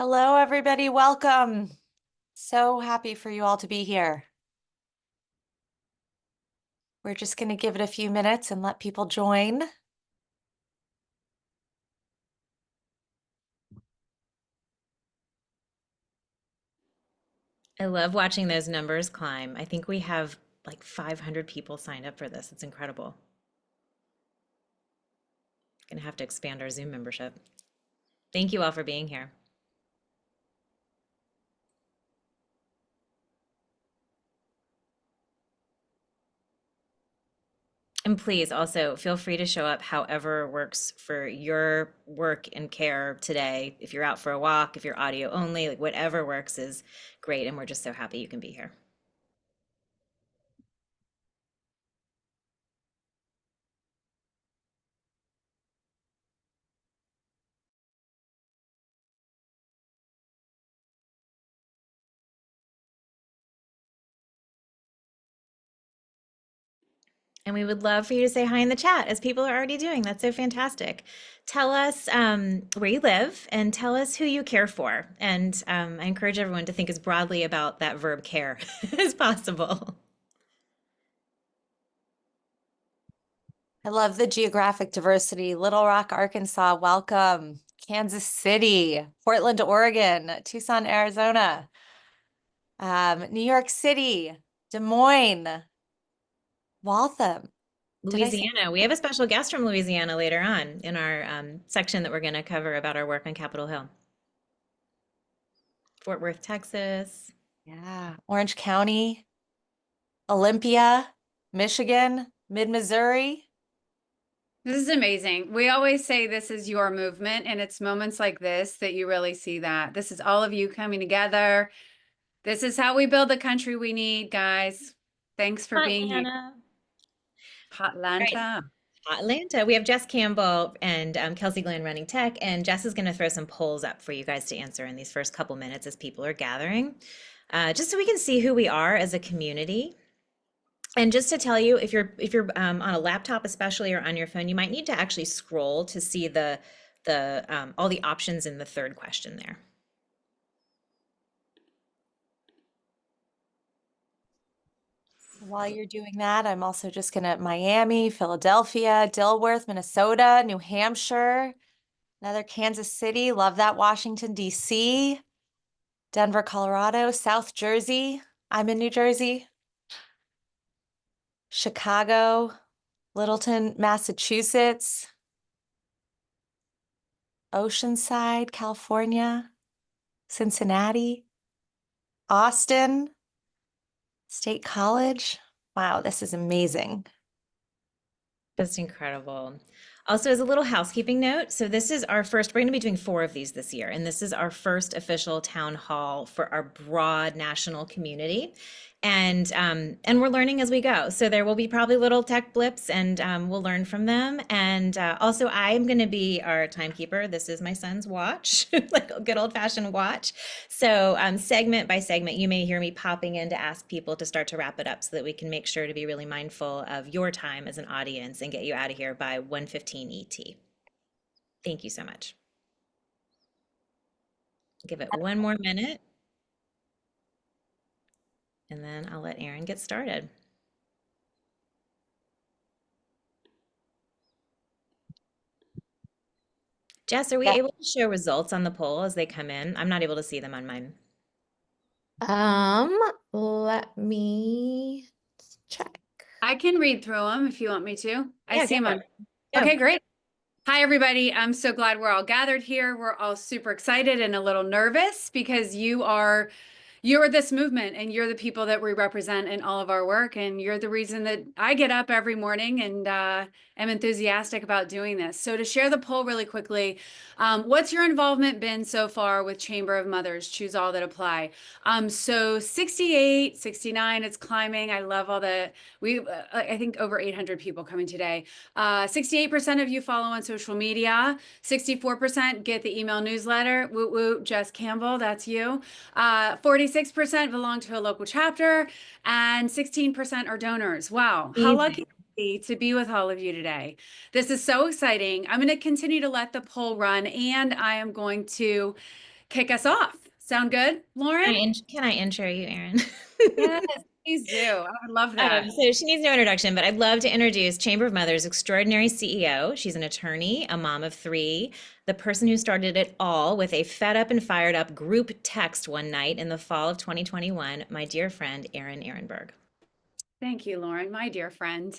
Hello, everybody. Welcome. So happy for you all to be here. We're just going to give it a few minutes and let people join. I love watching those numbers climb. I think we have like 500 people signed up for this. It's incredible. Gonna have to expand our Zoom membership. Thank you all for being here. And please also feel free to show up however works for your work and care today. If you're out for a walk, if you're audio only, like whatever works is great. And we're just so happy you can be here. And we would love for you to say hi in the chat as people are already doing. That's so fantastic. Tell us where you live and tell us who you care for. And I encourage everyone to think as broadly about that verb care as possible. I love the geographic diversity. Little Rock, Arkansas, welcome. Kansas City, Portland, Oregon, Tucson, Arizona, New York City, Des Moines, Waltham. Did I say? Louisiana, we have a special guest from Louisiana later on in our section that we're going to cover about our work on Capitol Hill. Fort Worth, Texas. Yeah, Orange County, Olympia, Michigan, Mid-Missouri. This is amazing. We always say this is your movement, and it's moments like this that you really see that. This is all of you coming together. This is how we build the country we need, guys. Thanks for being here. Atlanta. Right. Hotlanta. Atlanta. We have Jess Campbell and Kelsey Glenn running tech, and Jess is going to throw some polls up for you guys to answer in these first couple minutes as people are gathering, just so we can see who we are as a community. And just to tell you, if you're on a laptop, especially, or on your phone, you might need to actually scroll to see the all the options in the third question there. While you're doing that, I'm also just gonna Miami, Philadelphia, Dilworth, Minnesota, New Hampshire, another Kansas City. Love that. Washington, D.C., Denver, Colorado, South Jersey. I'm in New Jersey. Chicago, Littleton, Massachusetts, Oceanside, California, Cincinnati, Austin, State College. Wow, this is amazing. That's incredible. Also, as a little housekeeping note, so this is our first, we're going to be doing 4 of these this year, and this is our first official town hall for our broad national community. And we're learning as we go. So there will be probably little tech blips, and we'll learn from them. And also, I'm going to be our timekeeper. This is my son's watch, like a good old-fashioned watch. So segment by segment, you may hear me popping in to ask people to start to wrap it up so that we can make sure to be really mindful of your time as an audience and get you out of here by 1:15 ET. Thank you so much. Give it one more minute, and then I'll let Erin get started. Jess, are we Yeah. able to show results on the poll as they come in? I'm not able to see them on mine. Let me check. I can read through them if you want me to. I Yeah, see go them for on. it. Go. Okay, great. Hi, everybody. I'm so glad we're all gathered here. We're all super excited and a little nervous because you're this movement and you're the people that we represent in all of our work. And you're the reason that I get up every morning and am enthusiastic about doing this. So to share the poll really quickly, what's your involvement been so far with Chamber of Mothers? Choose all that apply. So 68, 69, it's climbing. I love all the, I think over 800 people coming today. 68% of you follow on social media. 64% get the email newsletter. Woot woot, Jess Campbell, that's you. 46% belong to a local chapter, and 16% are donors. Wow, how Amazing. lucky to be with all of you today. This is so exciting. I'm going to continue to let the poll run, and I am going to kick us off. Sound good, Lauren? Can I intro you, Erin? Yes, please do. I would love that. So she needs no introduction, but I'd love to introduce Chamber of Mothers' extraordinary CEO. She's an attorney, a mom of three, the person who started it all with a fed up and fired up group text one night in the fall of 2021, my dear friend, Erin Ehrenberg. Thank you, Lauren, my dear friend.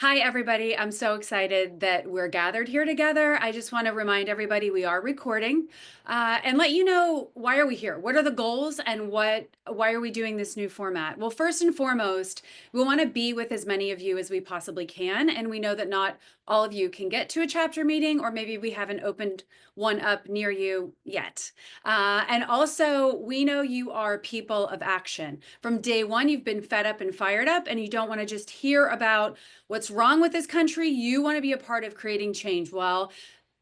Hi, everybody. I'm so excited that we're gathered here together. I just want to remind everybody we are recording and let you know, why are we here? What are the goals and why are we doing this new format? Well, first and foremost, we want to be with as many of you as we possibly can. And we know that not all of you can get to a chapter meeting, or maybe we haven't opened one up near you yet. And also, we know you are people of action. From day one, you've been fed up and fired up, and you don't want to just hear about what's wrong with this country. You want to be a part of creating change. Well,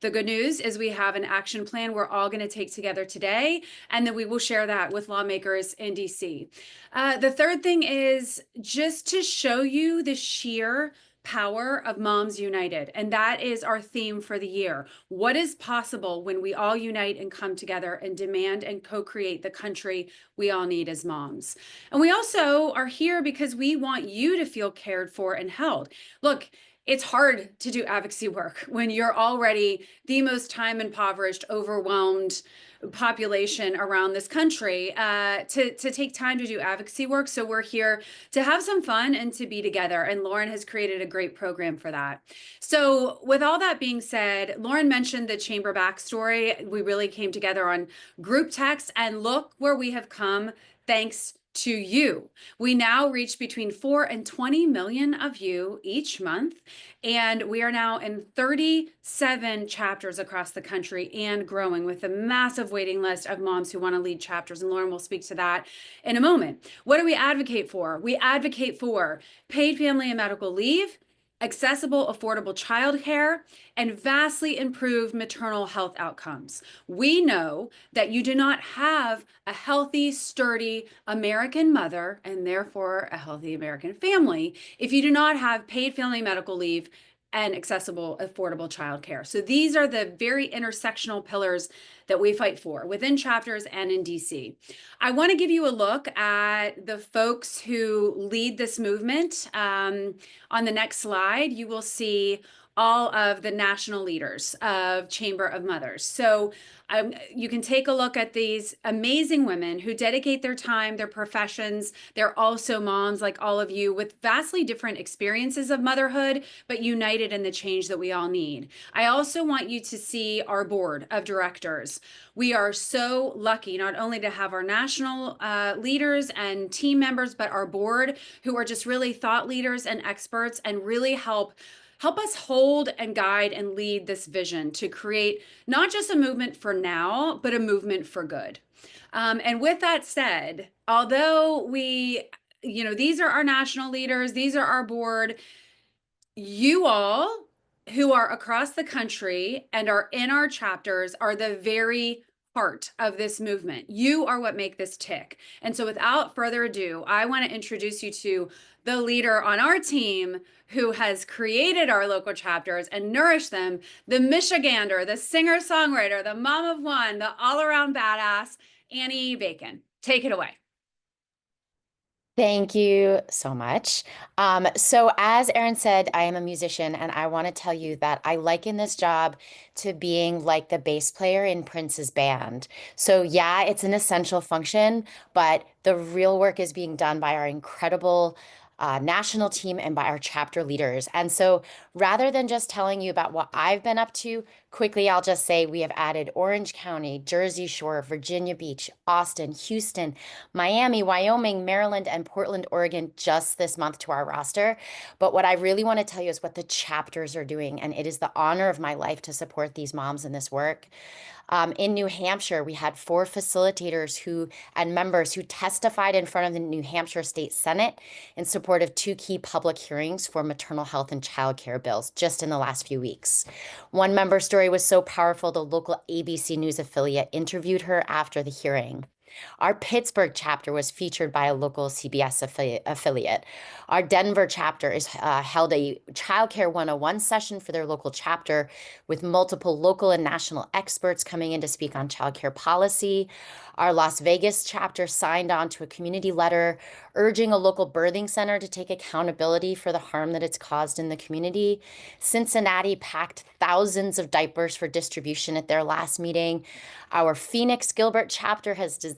the good news is we have an action plan we're all going to take together today, and then we will share that with lawmakers in DC. The third thing is just to show you the sheer power of Moms United. And that is our theme for the year. What is possible when we all unite and come together and demand and co-create the country we all need as moms? And we also are here because we want you to feel cared for and held. Look, it's hard to do advocacy work when you're already the most time impoverished, overwhelmed population around this country, to take time to do advocacy work. So we're here to have some fun and to be together. And Lauren has created a great program for that. So with all that being said, Lauren mentioned the chamber backstory. We really came together on group text, and look where we have come thanks to you. We now reach between 4 and 20 million of you each month, and we are now in 37 chapters across the country and growing, with a massive waiting list of moms who want to lead chapters, and Lauren will speak to that in a moment. What do we advocate for? We advocate for paid family and medical leave, accessible, affordable childcare, and vastly improved maternal health outcomes. We know that you do not have a healthy, sturdy American mother, and therefore a healthy American family, if you do not have paid family medical leave and accessible, affordable childcare. So these are the very intersectional pillars that we fight for within chapters and in DC. I want to give you a look at the folks who lead this movement. On the next slide, you will see all of the national leaders of Chamber of Mothers. So you can take a look at these amazing women who dedicate their time, their professions. They're also moms like all of you, with vastly different experiences of motherhood, but united in the change that we all need. I also want you to see our board of directors. We are so lucky not only to have our national leaders and team members, but our board, who are just really thought leaders and experts, and really help us hold and guide and lead this vision to create not just a movement for now, but a movement for good. And with that said, although these are our national leaders, these are our board, you all who are across the country and are in our chapters are the very heart of this movement. You are what make this tick. And so without further ado, I want to introduce you to the leader on our team who has created our local chapters and nourished them, the Michigander, the singer-songwriter, the mom of one, the all-around badass, Annie Bacon. Take it away. Thank you so much. So as Erin said, I am a musician, and I want to tell you that I liken this job to being like the bass player in Prince's band. So yeah, it's an essential function, but the real work is being done by our incredible national team and by our chapter leaders. And so rather than just telling you about what I've been up to, quickly, I'll just say we have added Orange County, Jersey Shore, Virginia Beach, Austin, Houston, Miami, Wyoming, Maryland, and Portland, Oregon just this month to our roster. But what I really want to tell you is what the chapters are doing. And it is the honor of my life to support these moms in this work. In New Hampshire, we had 4 facilitators and members who testified in front of the New Hampshire State Senate in support of 2 key public hearings for maternal health and child care bills just in the last few weeks. One member story was so powerful, the local ABC News affiliate interviewed her after the hearing. Our Pittsburgh chapter was featured by a local CBS affiliate. Our Denver chapter is held a Childcare 101 session for their local chapter with multiple local and national experts coming in to speak on childcare policy. Our Las Vegas chapter signed on to a community letter urging a local birthing center to take accountability for the harm that it's caused in the community. Cincinnati packed thousands of diapers for distribution at their last meeting. Our Phoenix Gilbert chapter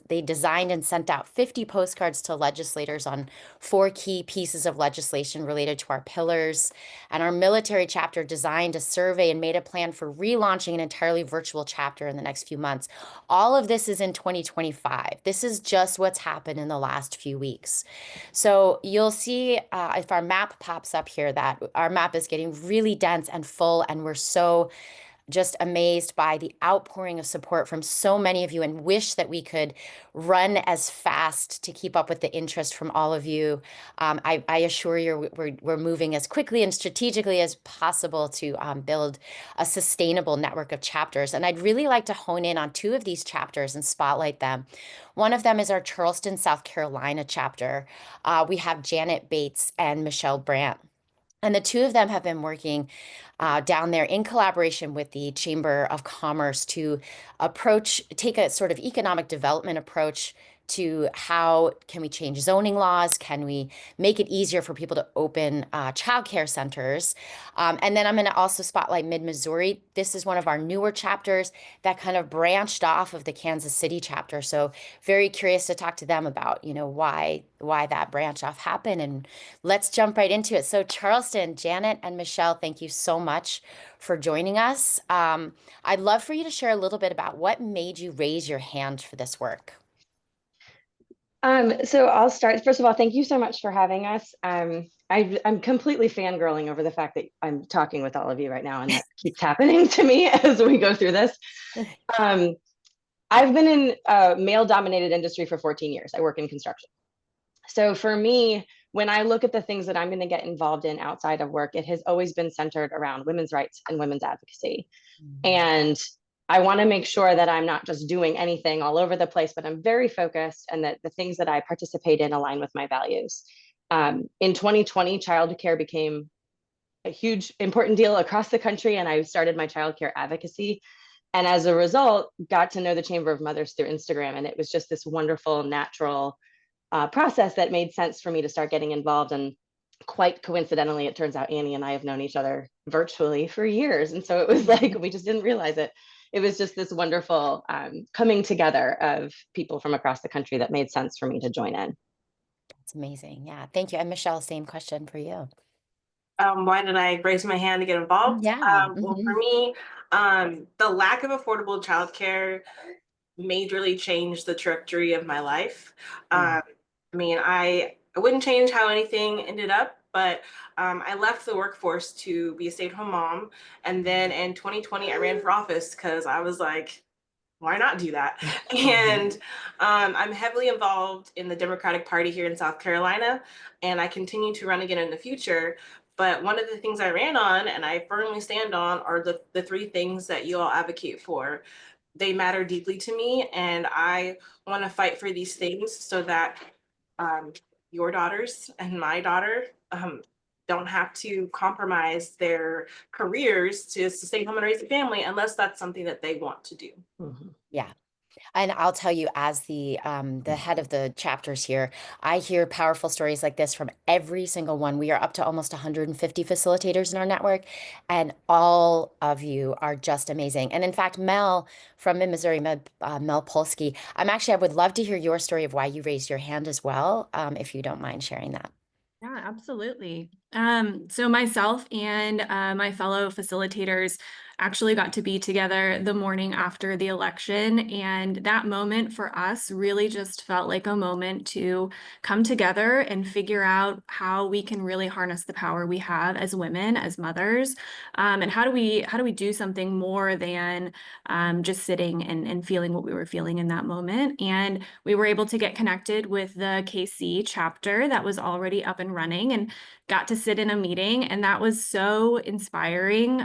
they designed and sent out 50 postcards to legislators on 4 key pieces of legislation related to our pillars. And our military chapter designed a survey and made a plan for relaunching an entirely virtual chapter in the next few months. All of this is in 2025. This is just what's happened in the last few weeks. So you'll see if our map pops up here that our map is getting really dense and full, and we're so just amazed by the outpouring of support from so many of you, and wish that we could run as fast to keep up with the interest from all of you. I assure you we're moving as quickly and strategically as possible to build a sustainable network of chapters. And I'd really like to hone in on 2 of these chapters and spotlight them. One of them is our Charleston, South Carolina chapter. We have Janet Bates and Michelle Brandt. And the 2 of them have been working down there in collaboration with the Chamber of Commerce to take a sort of economic development approach to how can we change zoning laws? Can we make it easier for people to open childcare centers? And then I'm going to also spotlight Mid-Missouri. This is one of our newer chapters that kind of branched off of the Kansas City chapter. So very curious to talk to them about, why that branch off happened. And let's jump right into it. So Charleston, Janet and Michelle, thank you so much for joining us. I'd love for you to share a little bit about what made you raise your hand for this work. So I'll start. First of all, thank you so much for having us. I'm completely fangirling over the fact that I'm talking with all of you right now, and that keeps happening to me as we go through this. I've been in a male-dominated industry for 14 years. I work in construction. So for me, when I look at the things that I'm going to get involved in outside of work, it has always been centered around women's rights and women's advocacy. And I want to make sure that I'm not just doing anything all over the place, but I'm very focused, and that the things that I participate in align with my values. In 2020, childcare became a huge, important deal across the country, and I started my childcare advocacy. And as a result, got to know the Chamber of Mothers through Instagram. And it was just this wonderful, natural process that made sense for me to start getting involved. And quite coincidentally, it turns out Annie and I have known each other virtually for years. And so it was like, we just didn't realize it. It was just this wonderful coming together of people from across the country that made sense for me to join in. That's amazing. Yeah, thank you. And Michelle, same question for you. Why did I raise my hand to get involved? Yeah. Well, for me, the lack of affordable childcare majorly changed the trajectory of my life. I mean, I wouldn't change how anything ended up, but I left the workforce to be a stay-at-home mom. And then in 2020, I ran for office because I was like, why not do that? And I'm heavily involved in the Democratic Party here in South Carolina, and I continue to run again in the future. But one of the things I ran on, and I firmly stand on, are the 3 things that you all advocate for. They matter deeply to me, and I want to fight for these things so that your daughters and my daughter don't have to compromise their careers to stay home and raise a family unless that's something that they want to do. Yeah. And I'll tell you, as the head of the chapters here, I hear powerful stories like this from every single one. We are up to almost 150 facilitators in our network, and all of you are just amazing. And in fact, Mel from Mid-Missouri, Mel Polsky, I would love to hear your story of why you raised your hand as well, if you don't mind sharing that. Yeah, absolutely. So myself and my fellow facilitators actually got to be together the morning after the election. And that moment for us really just felt like a moment to come together and figure out how we can really harness the power we have as women, as mothers. And how do we do something more than just sitting and feeling what we were feeling in that moment. And we were able to get connected with the KC chapter that was already up and running, and got to sit in a meeting, and that was so inspiring.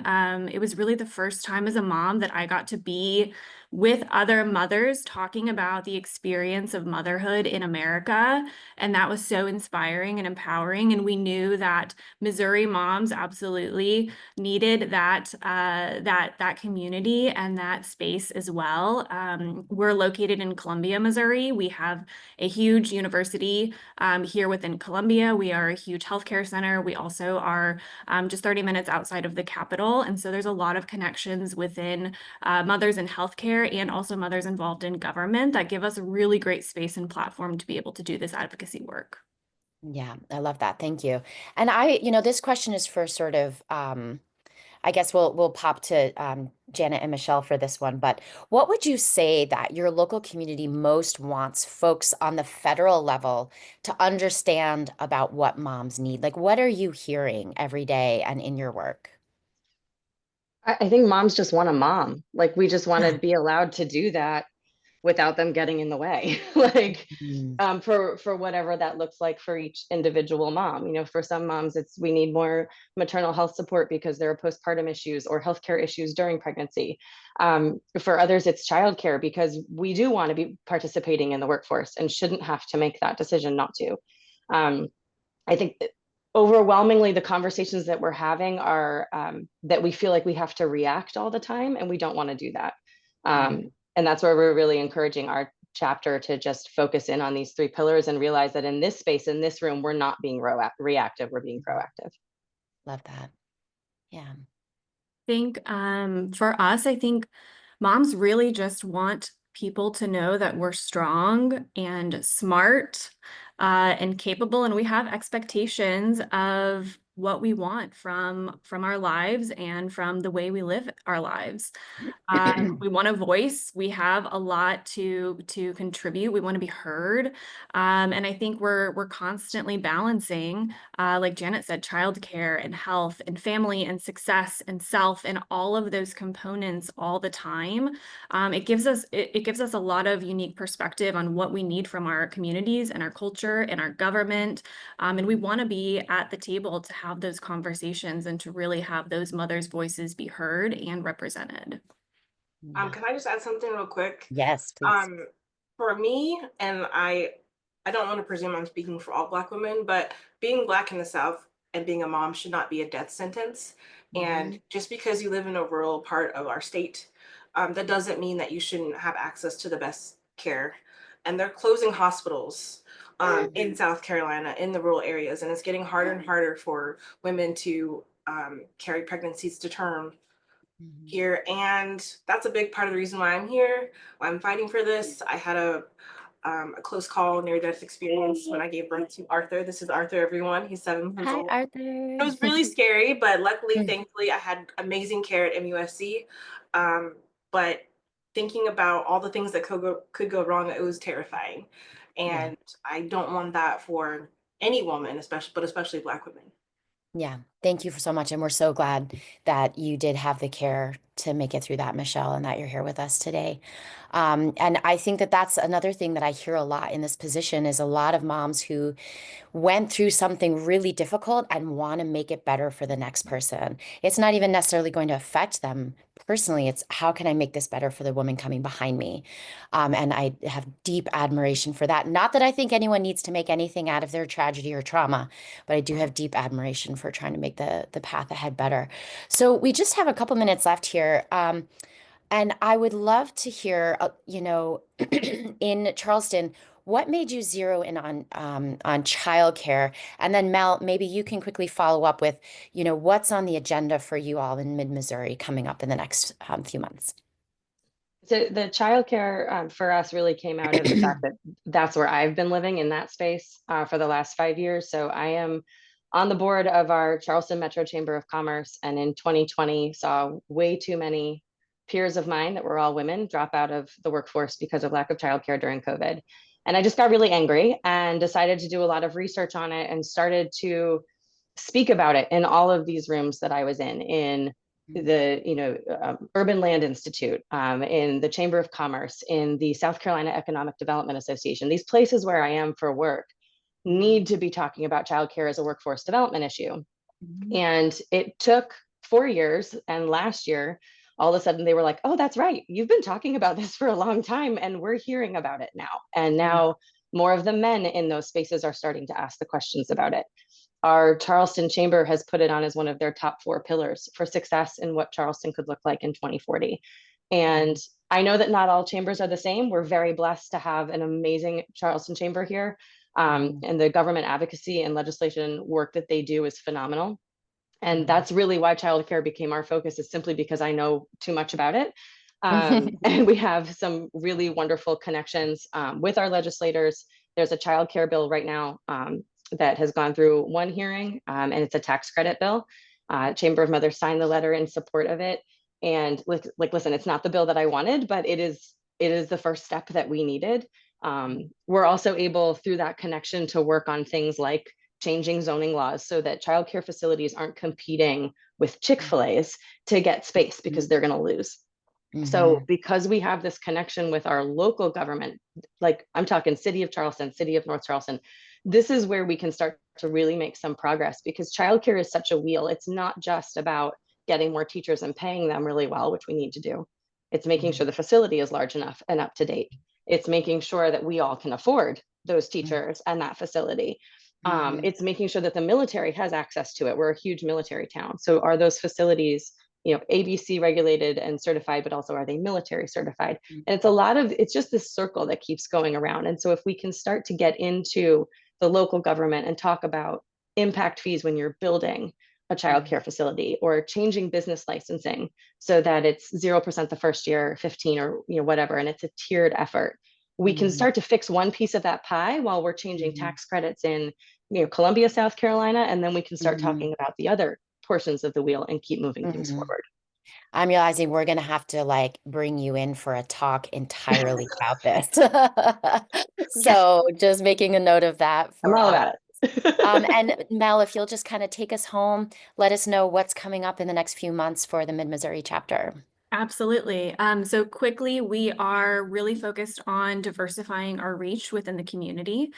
It was really the first time as a mom that I got to be with other mothers talking about the experience of motherhood in America. And that was so inspiring and empowering. And we knew that Missouri moms absolutely needed that community and that space as well. We're located in Columbia, Missouri. We have a huge university here within Columbia. We are a huge healthcare center. We also are just 30 minutes outside of the Capitol. And so there's a lot of connections within mothers in healthcare and also mothers involved in government that give us a really great space and platform to be able to do this advocacy work. Yeah, I love that. Thank you. And this question is for sort of, I guess we'll pop to Janet and Michelle for this one, but what would you say that your local community most wants folks on the federal level to understand about what moms need? Like, what are you hearing every day and in your work? I think moms just want a mom. Like, we just want to be allowed to do that without them getting in the way. Like, Mm, for whatever that looks like for each individual mom. You know, for some moms, it's we need more maternal health support because there are postpartum issues or healthcare issues during pregnancy. For others, it's childcare because we do want to be participating in the workforce and shouldn't have to make that decision not to. Um, I think that overwhelmingly the conversations that we're having are that we feel like we have to react all the time, and we don't want to do that. And that's where we're really encouraging our chapter to just focus in on these three pillars and realize that in this space, in this room, we're not being reactive, we're being proactive. love that. Yeah. Think for us, I think moms really just want people to know that we're strong and smart and capable, and we have expectations of what we want from our lives and from the way we live our lives. We want a voice. We have a lot to contribute. We want to be heard, and I think we're constantly balancing, like Janet said, childcare and health and family and success and self and all of those components all the time. It gives us a lot of unique perspective on what we need from our communities and our culture and our government, and we want to be at the table to have those conversations and to really have those mothers' voices be heard and represented. Can I just add something real quick? Yes, please. For me, and I don't want to presume I'm speaking for all Black women, but being Black in the South and being a mom should not be a death sentence. And just because you live in a rural part of our state, that doesn't mean that you shouldn't have access to the best care. And they're closing hospitals in South Carolina, in the rural areas, and it's getting harder and harder for women to carry pregnancies to term here. And that's a big part of the reason why I'm here, why I'm fighting for this. I had a close call, near death experience when I gave birth to Arthur. This is Arthur, everyone. He's 7 months Hi, old. Arthur. It was really scary, but luckily, thankfully, I had amazing care at MUSC. But thinking about all the things that could go wrong, it was terrifying. And I don't want that for any woman, especially Black women. Yeah, thank you for so much. And we're so glad that you did have the care to make it through that, Michelle, and that you're here with us today. And I think that that's another thing that I hear a lot in this position is a lot of moms who went through something really difficult and want to make it better for the next person. It's not even necessarily going to affect them personally. It's how can I make this better for the woman coming behind me? And I have deep admiration for that. Not that I think anyone needs to make anything out of their tragedy or trauma, but I do have deep admiration for trying to make the path ahead better. So we just have a couple minutes left here. And I would love to hear, in Charleston, what made you zero in on childcare? And then Mel, maybe you can quickly follow up with, what's on the agenda for you all in mid-Missouri coming up in the next few months. So the childcare for us really came out of the fact that that's where I've been living in that space for the last 5 years. So I am on the board of our Charleston Metro Chamber of Commerce, and in 2020 saw way too many peers of mine that were all women drop out of the workforce because of lack of childcare during COVID. And I just got really angry and decided to do a lot of research on it and started to speak about it in all of these rooms that I was in the Urban Land Institute, in the Chamber of Commerce, in the South Carolina Economic Development Association. These places where I am for work need to be talking about childcare as a workforce development issue. And it took 4 years, and last year all of a sudden they were like, oh, that's right. You've been talking about this for a long time and we're hearing about it now. And now more of the men in those spaces are starting to ask the questions about it. Our Charleston Chamber has put it on as one of their top 4 pillars for success in what Charleston could look like in 2040. And I know that not all chambers are the same. We're very blessed to have an amazing Charleston Chamber here. And the government advocacy and legislation work that they do is phenomenal. And that's really why childcare became our focus, is simply because I know too much about it. And we have some really wonderful connections with our legislators. There's a childcare bill right now that has gone through one hearing, and it's a tax credit bill. Chamber of Mothers signed the letter in support of it. And listen, it's not the bill that I wanted, but it is the first step that we needed. We're also able, through that connection, to work on things like changing zoning laws so that childcare facilities aren't competing with Chick-fil-A's to get space because they're going to lose. So because we have this connection with our local government, like I'm talking city of Charleston, city of North Charleston, this is where we can start to really make some progress, because childcare is such a wheel. It's not just about getting more teachers and paying them really well, which we need to do. It's making sure the facility is large enough and up to date. It's making sure that we all can afford those teachers and that facility. It's making sure that the military has access to it. We're a huge military town. So are those facilities, ABC regulated and certified, but also are they military certified? And it's just this circle that keeps going around. And so if we can start to get into the local government and talk about impact fees when you're building a childcare facility, or changing business licensing so that it's 0% the first year, 15 or whatever, and it's a tiered effort, we can start to fix one piece of that pie while we're changing tax credits in Columbia, South Carolina, and then we can start talking about the other portions of the wheel and keep moving things forward. I'm realizing we're going to have to bring you in for a talk entirely about this. So just making a note of that. I'm all about it. And Mel, if you'll just kind of take us home, let us know what's coming up in the next few months for the Mid-Missouri chapter. Absolutely. So quickly, we are really focused on diversifying our reach within the community.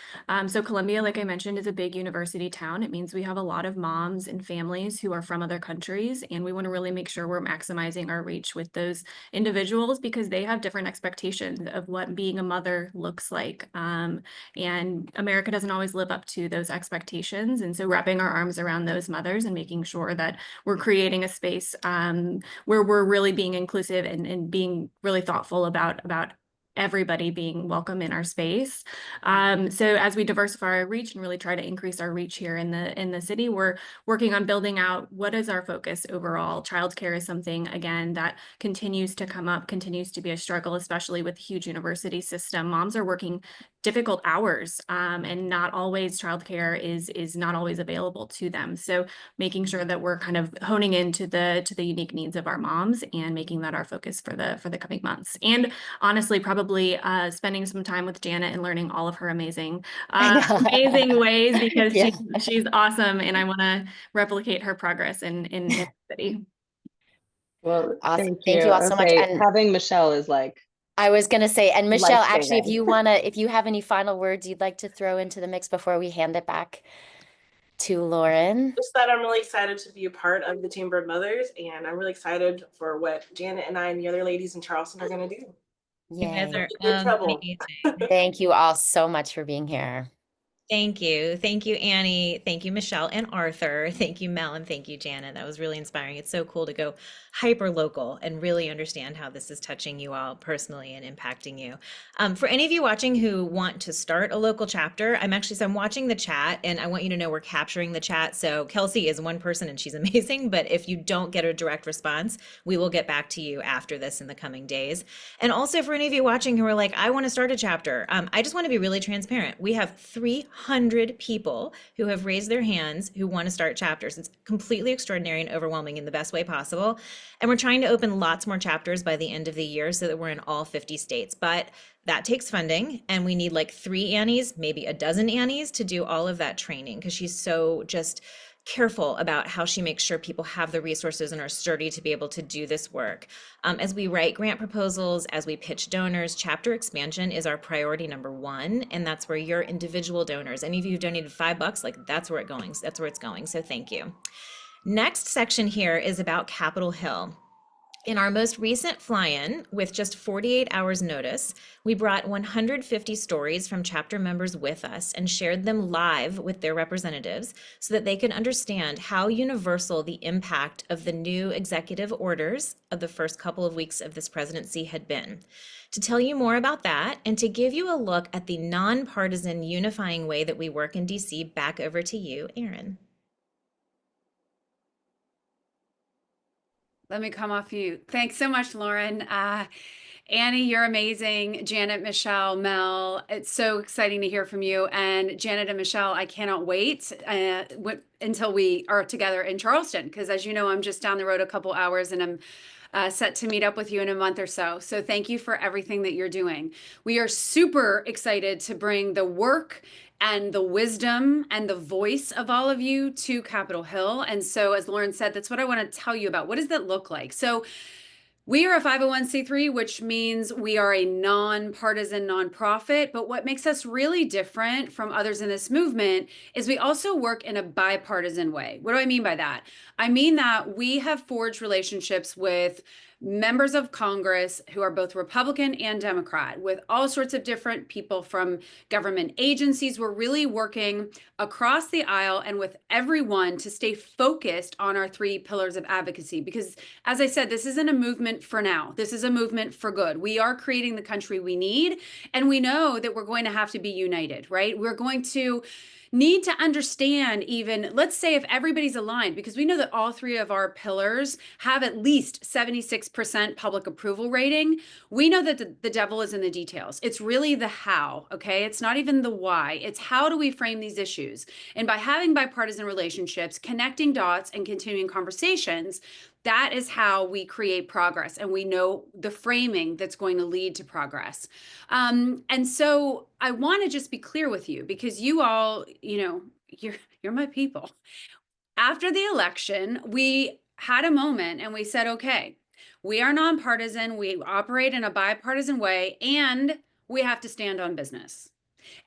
So Columbia, like I mentioned, is a big university town. It means we have a lot of moms and families who are from other countries, and we want to really make sure we're maximizing our reach with those individuals, because they have different expectations of what being a mother looks like. And America doesn't always live up to those expectations. And so wrapping our arms around those mothers and making sure that we're creating a space where we're really being inclusive and being really thoughtful about everybody being welcome in our space. So as we diversify our reach and really try to increase our reach here in the city, we're working on building out what is our focus overall. Childcare is something, again, that continues to come up, continues to be a struggle, especially with the huge university system. Moms are working difficult hours, and not always childcare is not always available to them. So making sure that we're kind of honing into the unique needs of our moms and making that our focus for the coming months. And honestly, probably spending some time with Janet and learning all of her amazing ways, because she's awesome, and I want to replicate her progress in the city. Well, awesome. Thank you all so much. And having Michelle is I was going to say, and Michelle, actually, if you have any final words you'd like to throw into the mix before we hand it back to Lauren. Just that I'm really excited to be a part of the Chamber of Mothers, and I'm really excited for what Janet and I and the other ladies in Charleston are going to do. You guys are amazing. Thank you all so much for being here. Thank you. Thank you, Annie. Thank you, Michelle and Arthur. Thank you, Mel, and thank you, Janet. That was really inspiring. It's so cool to go hyper local and really understand how this is touching you all personally and impacting you. For any of you watching who want to start a local chapter, I'm watching the chat, and I want you to know we're capturing the chat. So Kelsey is one person and she's amazing, but if you don't get a direct response, we will get back to you after this in the coming days. And also for any of you watching who are like, I want to start a chapter, I just want to be really transparent. We have 300 people who have raised their hands who want to start chapters. It's completely extraordinary and overwhelming in the best way possible. And we're trying to open lots more chapters by the end of the year so that we're in all 50 states. But that takes funding, and we need like 3 Annies, maybe a dozen Annies to do all of that training, because she's so just careful about how she makes sure people have the resources and are sturdy to be able to do this work. As we write grant proposals, as we pitch donors, chapter expansion is our priority number 1, and that's where your individual donors, any of you who donated $5, that's where it's going. So thank you. Next section here is about Capitol Hill. In our most recent fly-in, with just 48 hours notice, we brought 150 stories from chapter members with us and shared them live with their representatives so that they could understand how universal the impact of the new executive orders of the first couple of weeks of this presidency had been. To tell you more about that and to give you a look at the nonpartisan unifying way that we work in DC, back over to you, Erin. Let me come off you. Thanks so much, Lauren. Annie, you're amazing. Janet, Michelle, Mel, it's so exciting to hear from you. And Janet and Michelle, I cannot wait until we are together in Charleston, because as you know, I'm just down the road a couple hours and I'm set to meet up with you in a month or so. So thank you for everything that you're doing. We are super excited to bring the work and the wisdom and the voice of all of you to Capitol Hill. And so, as Lauren said, that's what I want to tell you about. What does that look like? So we are a 501c3, which means we are a nonpartisan nonprofit. But what makes us really different from others in this movement is we also work in a bipartisan way. What do I mean by that? I mean that we have forged relationships with members of Congress who are both Republican and Democrat, with all sorts of different people from government agencies. We're really working across the aisle and with everyone to stay focused on our 3 pillars of advocacy. Because as I said, this isn't a movement for now. This is a movement for good. We are creating the country we need, and we know that we're going to have to be united, right? We're going to need to understand, even, let's say if everybody's aligned, because we know that all 3 of our pillars have at least 76% public approval rating. We know that the devil is in the details. It's really the how, okay? It's not even the why. It's how do we frame these issues? And by having bipartisan relationships, connecting dots and continuing conversations, that is how we create progress, and we know the framing that's going to lead to progress. And so I want to just be clear with you, because you all, you're my people. After the election, we had a moment and we said, okay, we are nonpartisan, we operate in a bipartisan way, and we have to stand on business.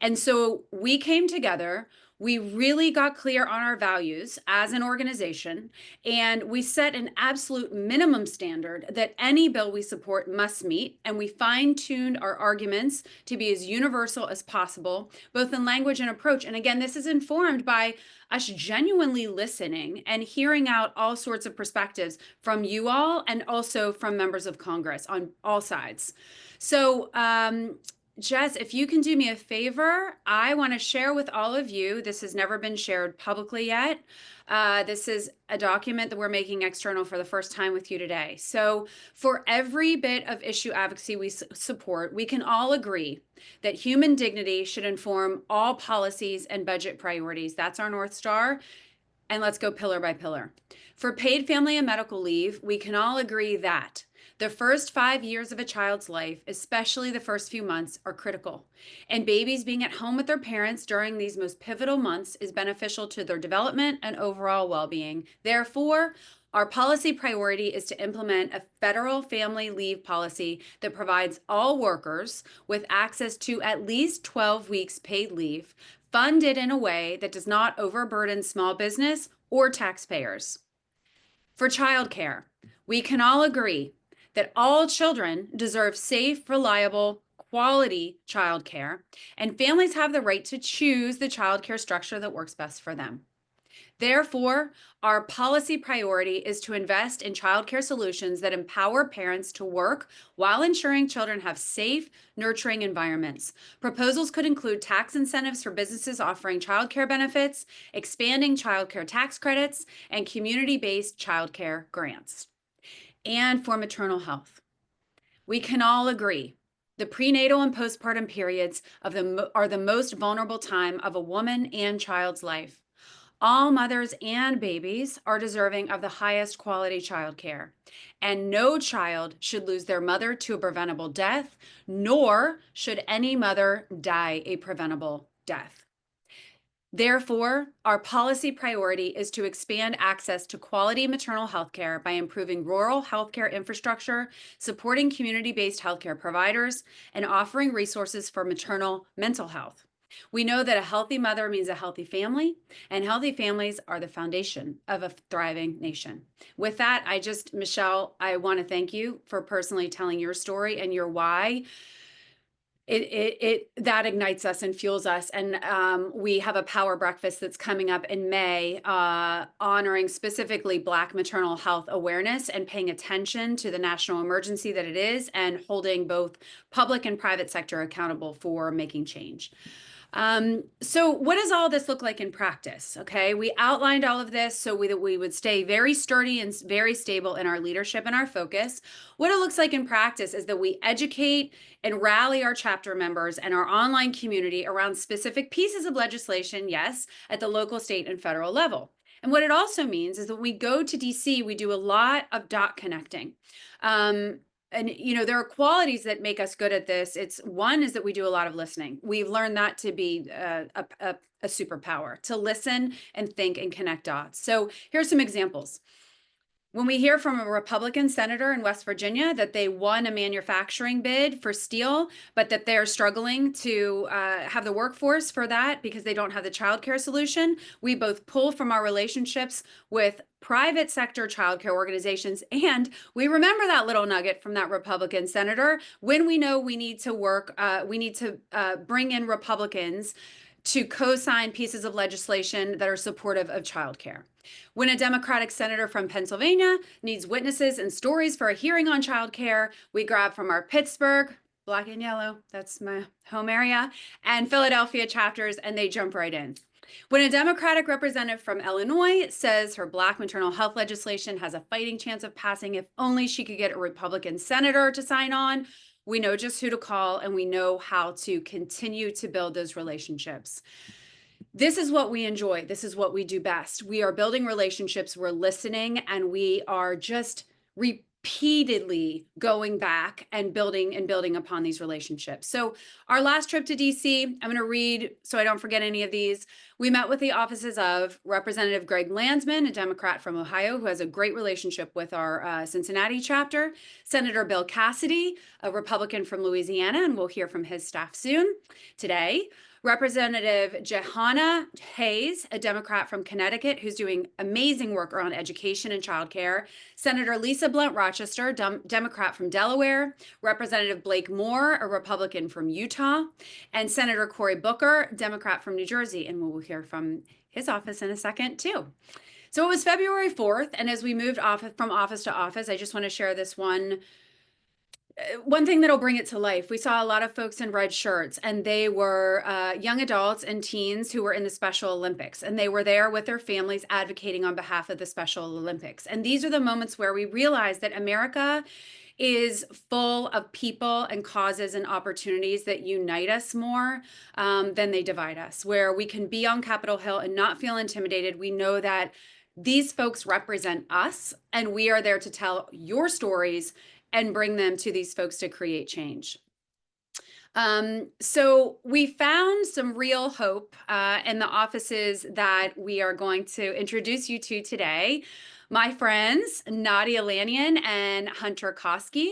And so we came together, we really got clear on our values as an organization, and we set an absolute minimum standard that any bill we support must meet. And we fine-tuned our arguments to be as universal as possible, both in language and approach. And again, this is informed by us genuinely listening and hearing out all sorts of perspectives from you all and also from members of Congress on all sides. So, Jess, if you can do me a favor, I want to share with all of you, this has never been shared publicly yet. This is a document that we're making external for the first time with you today. So for every bit of issue advocacy we support, we can all agree that human dignity should inform all policies and budget priorities. That's our North Star. And let's go pillar by pillar. For paid family and medical leave, we can all agree that the first 5 years of a child's life, especially the first few months, are critical. And babies being at home with their parents during these most pivotal months is beneficial to their development and overall well-being. Therefore, our policy priority is to implement a federal family leave policy that provides all workers with access to at least 12 weeks paid leave, funded in a way that does not overburden small business or taxpayers. For childcare, we can all agree that all children deserve safe, reliable, quality childcare, and families have the right to choose the childcare structure that works best for them. Therefore, our policy priority is to invest in childcare solutions that empower parents to work while ensuring children have safe, nurturing environments. Proposals could include tax incentives for businesses offering childcare benefits, expanding childcare tax credits, and community-based childcare grants. And for maternal health, we can all agree the prenatal and postpartum periods are the most vulnerable time of a woman and child's life. All mothers and babies are deserving of the highest quality childcare, and no child should lose their mother to a preventable death, nor should any mother die a preventable death. Therefore, our policy priority is to expand access to quality maternal health care by improving rural healthcare infrastructure, supporting community-based healthcare providers, and offering resources for maternal mental health. We know that a healthy mother means a healthy family, and healthy families are the foundation of a thriving nation. With that, Michelle, I want to thank you for personally telling your story and your why. That ignites us and fuels us. And we have a power breakfast that's coming up in May, honoring specifically Black maternal health awareness and paying attention to the national emergency that it is, and holding both public and private sector accountable for making change. So what does all this look like in practice? Okay, we outlined all of this so that we would stay very sturdy and very stable in our leadership and our focus. What it looks like in practice is that we educate and rally our chapter members and our online community around specific pieces of legislation, yes, at the local, state, and federal level. And what it also means is that when we go to DC, we do a lot of dot connecting. And there are qualities that make us good at this. One is that we do a lot of listening. We've learned that to be a superpower, to listen and think and connect dots. So here's some examples. When we hear from a Republican senator in West Virginia that they won a manufacturing bid for steel, but that they're struggling to have the workforce for that because they don't have the childcare solution, we both pull from our relationships with private sector childcare organizations, and we remember that little nugget from that Republican senator when we know we need to bring in Republicans to co-sign pieces of legislation that are supportive of childcare. When a Democratic senator from Pennsylvania needs witnesses and stories for a hearing on childcare, we grab from our Pittsburgh, black and yellow, that's my home area, and Philadelphia chapters, and they jump right in. When a Democratic representative from Illinois says her Black maternal health legislation has a fighting chance of passing if only she could get a Republican senator to sign on, we know just who to call, and we know how to continue to build those relationships. This is what we enjoy. This is what we do best. We are building relationships, we're listening, and we are just repeatedly going back and building upon these relationships. So our last trip to DC, I'm going to read so I don't forget any of these. We met with the offices of Representative Greg Landsman, a Democrat from Ohio who has a great relationship with our Cincinnati chapter, Senator Bill Cassidy, a Republican from Louisiana, and we'll hear from his staff soon today. Representative Jehana Hayes, a Democrat from Connecticut who's doing amazing work around education and childcare. Senator Lisa Blunt Rochester, Democrat from Delaware. Representative Blake Moore, a Republican from Utah. And Senator Cory Booker, Democrat from New Jersey. And we'll hear from his office in a second too. So it was February 4th. And as we moved from office to office, I just want to share this one thing that'll bring it to life. We saw a lot of folks in red shirts, and they were young adults and teens who were in the Special Olympics, and they were there with their families advocating on behalf of the Special Olympics. And these are the moments where we realize that America is full of people and causes and opportunities that unite us more than they divide us, where we can be on Capitol Hill and not feel intimidated. We know that these folks represent us, and we are there to tell your stories and bring them to these folks to create change. So we found some real hope in the offices that we are going to introduce you to today. My friends, Nadia Lanyon and Hunter Koski.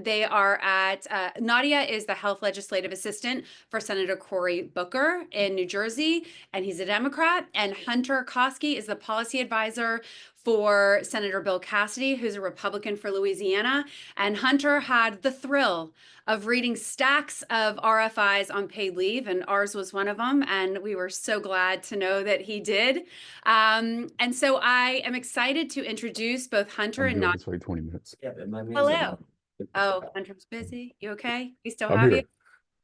They are at, Nadia is the health legislative assistant for Senator Cory Booker in New Jersey, and he's a Democrat. And Hunter Koski is the policy advisor for Senator Bill Cassidy, who's a Republican for Louisiana. And Hunter had the thrill of reading stacks of RFIs on paid leave, and ours was one of them. And we were so glad to know that he did. And so I am excited to introduce both Hunter and Nadia. It's like 20 minutes. Yeah, but my man's Hello. Oh, Hunter's busy. You okay? We still I'm have here. you?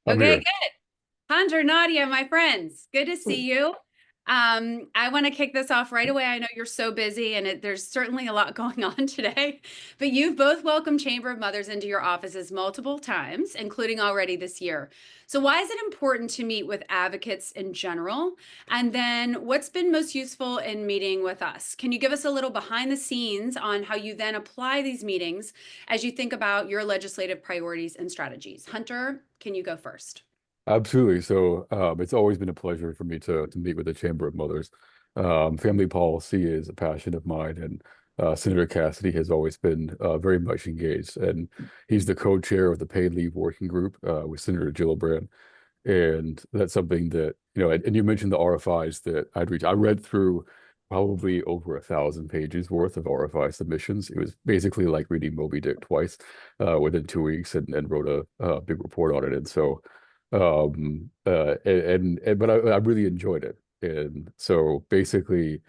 I'm Okay, here. good. Hunter, Nadia, my friends, good to see you. I want to kick this off right away. I know you're so busy, and there's certainly a lot going on today, but you've both welcomed Chamber of Mothers into your offices multiple times, including already this year. So why is it important to meet with advocates in general? And then what's been most useful in meeting with us? Can you give us a little behind the scenes on how you then apply these meetings as you think about your legislative priorities and strategies? Hunter, can you go first? Absolutely. So it's always been a pleasure for me to meet with the Chamber of Mothers. Family policy is a passion of mine, and Senator Cassidy has always been very much engaged. And he's the co-chair of the paid leave working group with Senator Gillibrand. And that's something that, and you mentioned the RFIs that I'd read. I read through probably over 1,000 pages worth of RFI submissions. It was basically like reading Moby Dick twice within 2 weeks, and wrote a big report on it. And so, but I really enjoyed it. And so basically,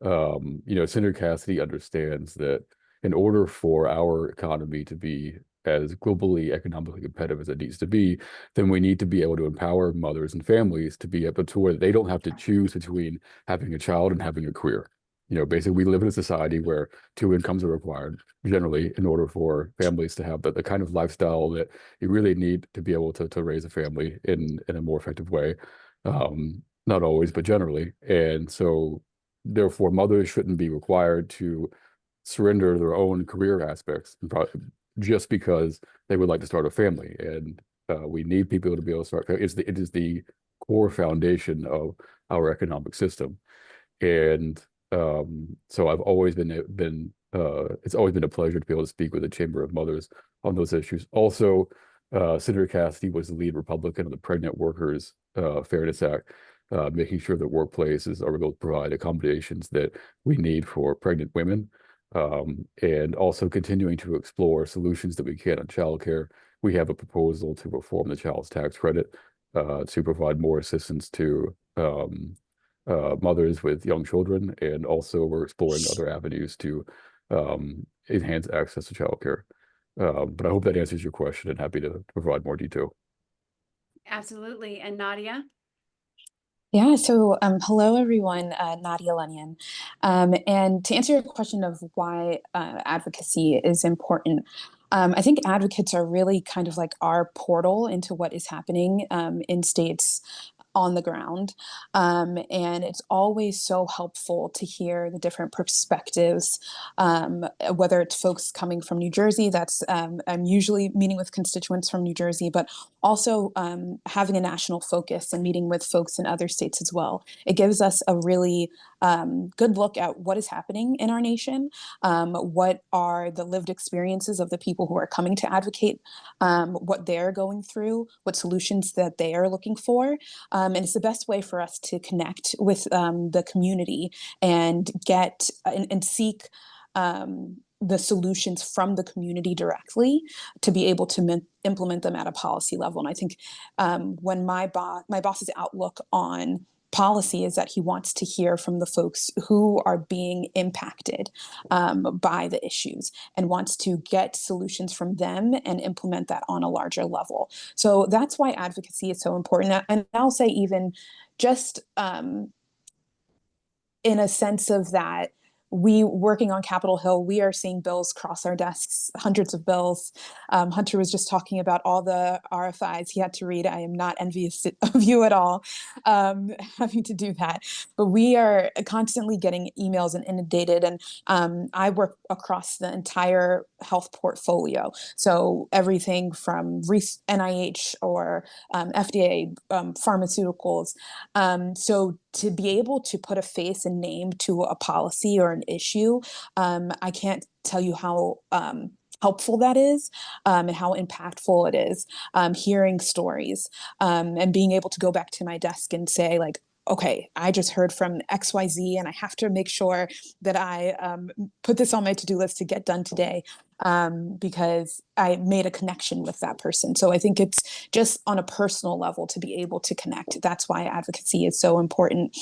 Senator Cassidy understands that in order for our economy to be as globally economically competitive as it needs to be, then we need to be able to empower mothers and families to be able to where they don't have to choose between having a child and having a career. Basically, we live in a society where two incomes are required generally in order for families to have the kind of lifestyle that you really need to be able to raise a family in a more effective way. Not always, but generally. And so therefore, mothers shouldn't be required to surrender their own career aspects just because they would like to start a family. And we need people to be able to start. It is the core foundation of our economic system. And so I've always been it's always been a pleasure to be able to speak with the Chamber of Mothers on those issues. Also, Senator Cassidy was the lead Republican of the Pregnant Workers Fairness Act, making sure that workplaces are able to provide accommodations that we need for pregnant women, and also continuing to explore solutions that we can on childcare. We have a proposal to reform the child's tax credit to provide more assistance to mothers with young children, and also we're exploring other avenues to enhance access to childcare. But I hope that answers your question, and happy to provide more detail. Absolutely. And Nadia? Yeah, so hello everyone, Nadia Lenyan. And to answer your question of why advocacy is important, I think advocates are really kind of like our portal into what is happening in states on the ground. And it's always so helpful to hear the different perspectives, whether it's folks coming from New Jersey, I'm usually meeting with constituents from New Jersey, but also having a national focus and meeting with folks in other states as well. It gives us a really good look at what is happening in our nation, what are the lived experiences of the people who are coming to advocate, what they're going through, what solutions that they are looking for. And it's the best way for us to connect with the community and get and seek the solutions from the community directly to be able to implement them at a policy level. And I think when my boss's outlook on policy is that he wants to hear from the folks who are being impacted by the issues and wants to get solutions from them and implement that on a larger level. So that's why advocacy is so important. And I'll say even just in a sense of that, we working on Capitol Hill, we are seeing bills cross our desks, hundreds of bills. Hunter was just talking about all the RFIs he had to read. I am not envious of you at all having to do that. But we are constantly getting emails and inundated. And I work across the entire health portfolio. So everything from NIH or FDA, pharmaceuticals. So to be able to put a face and name to a policy or an issue, I can't tell you how helpful that is and how impactful it is, hearing stories and being able to go back to my desk and say, like, okay, I just heard from XYZ and I have to make sure that I put this on my to-do list to get done today because I made a connection with that person. So I think it's just on a personal level to be able to connect. That's why advocacy is so important.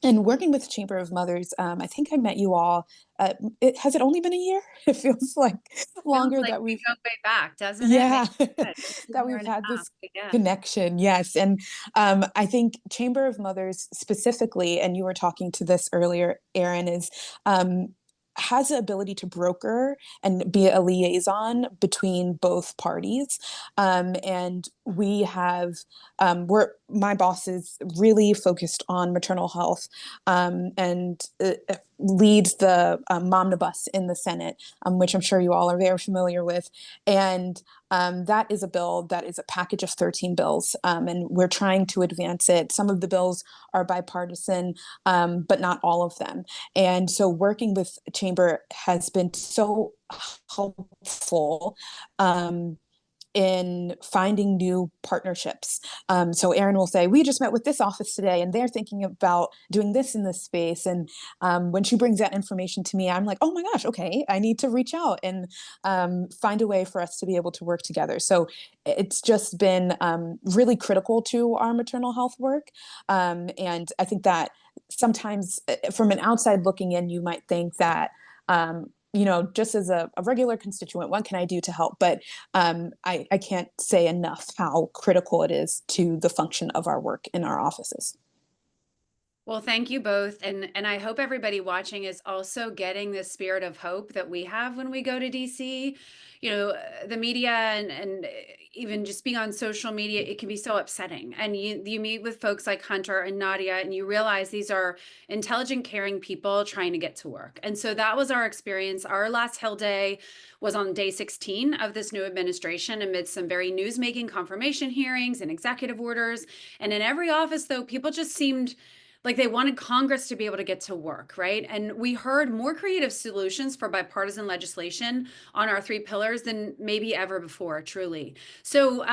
And working with Chamber of Mothers, I think I met you all. Has it only been a year? It feels like longer Feels like that we we've go way back, doesn't yeah it? that we've had this Yeah. connection. Yes, and I think Chamber of Mothers specifically, and you were talking to this earlier, Erin, is has the ability to broker and be a liaison between both parties. And we have, my boss is really focused on maternal health and leads the Momnibus in the Senate, which I'm sure you all are very familiar with. And that is a bill that is a package of 13 bills, and we're trying to advance it. Some of the bills are bipartisan, but not all of them. And so working with Chamber has been so helpful in finding new partnerships. So Erin will say, we just met with this office today and they're thinking about doing this in this space. And when she brings that information to me, I'm like, oh my gosh, okay, I need to reach out and find a way for us to be able to work together. So it's just been really critical to our maternal health work. And I think that sometimes from an outside looking in, you might think that, just as a regular constituent, what can I do to help? But I can't say enough how critical it is to the function of our work in our offices. Well, thank you both. And I hope everybody watching is also getting the spirit of hope that we have when we go to DC. The media and even just being on social media, it can be so upsetting. And you meet with folks like Hunter and Nadia, and you realize these are intelligent, caring people trying to get to work. And so that was our experience. Our last Hill Day was on day 16 of this new administration amidst some very newsmaking confirmation hearings and executive orders. And in every office, though, people just seemed like they wanted Congress to be able to get to work, right? And we heard more creative solutions for bipartisan legislation on our 3 pillars than maybe ever before, truly. So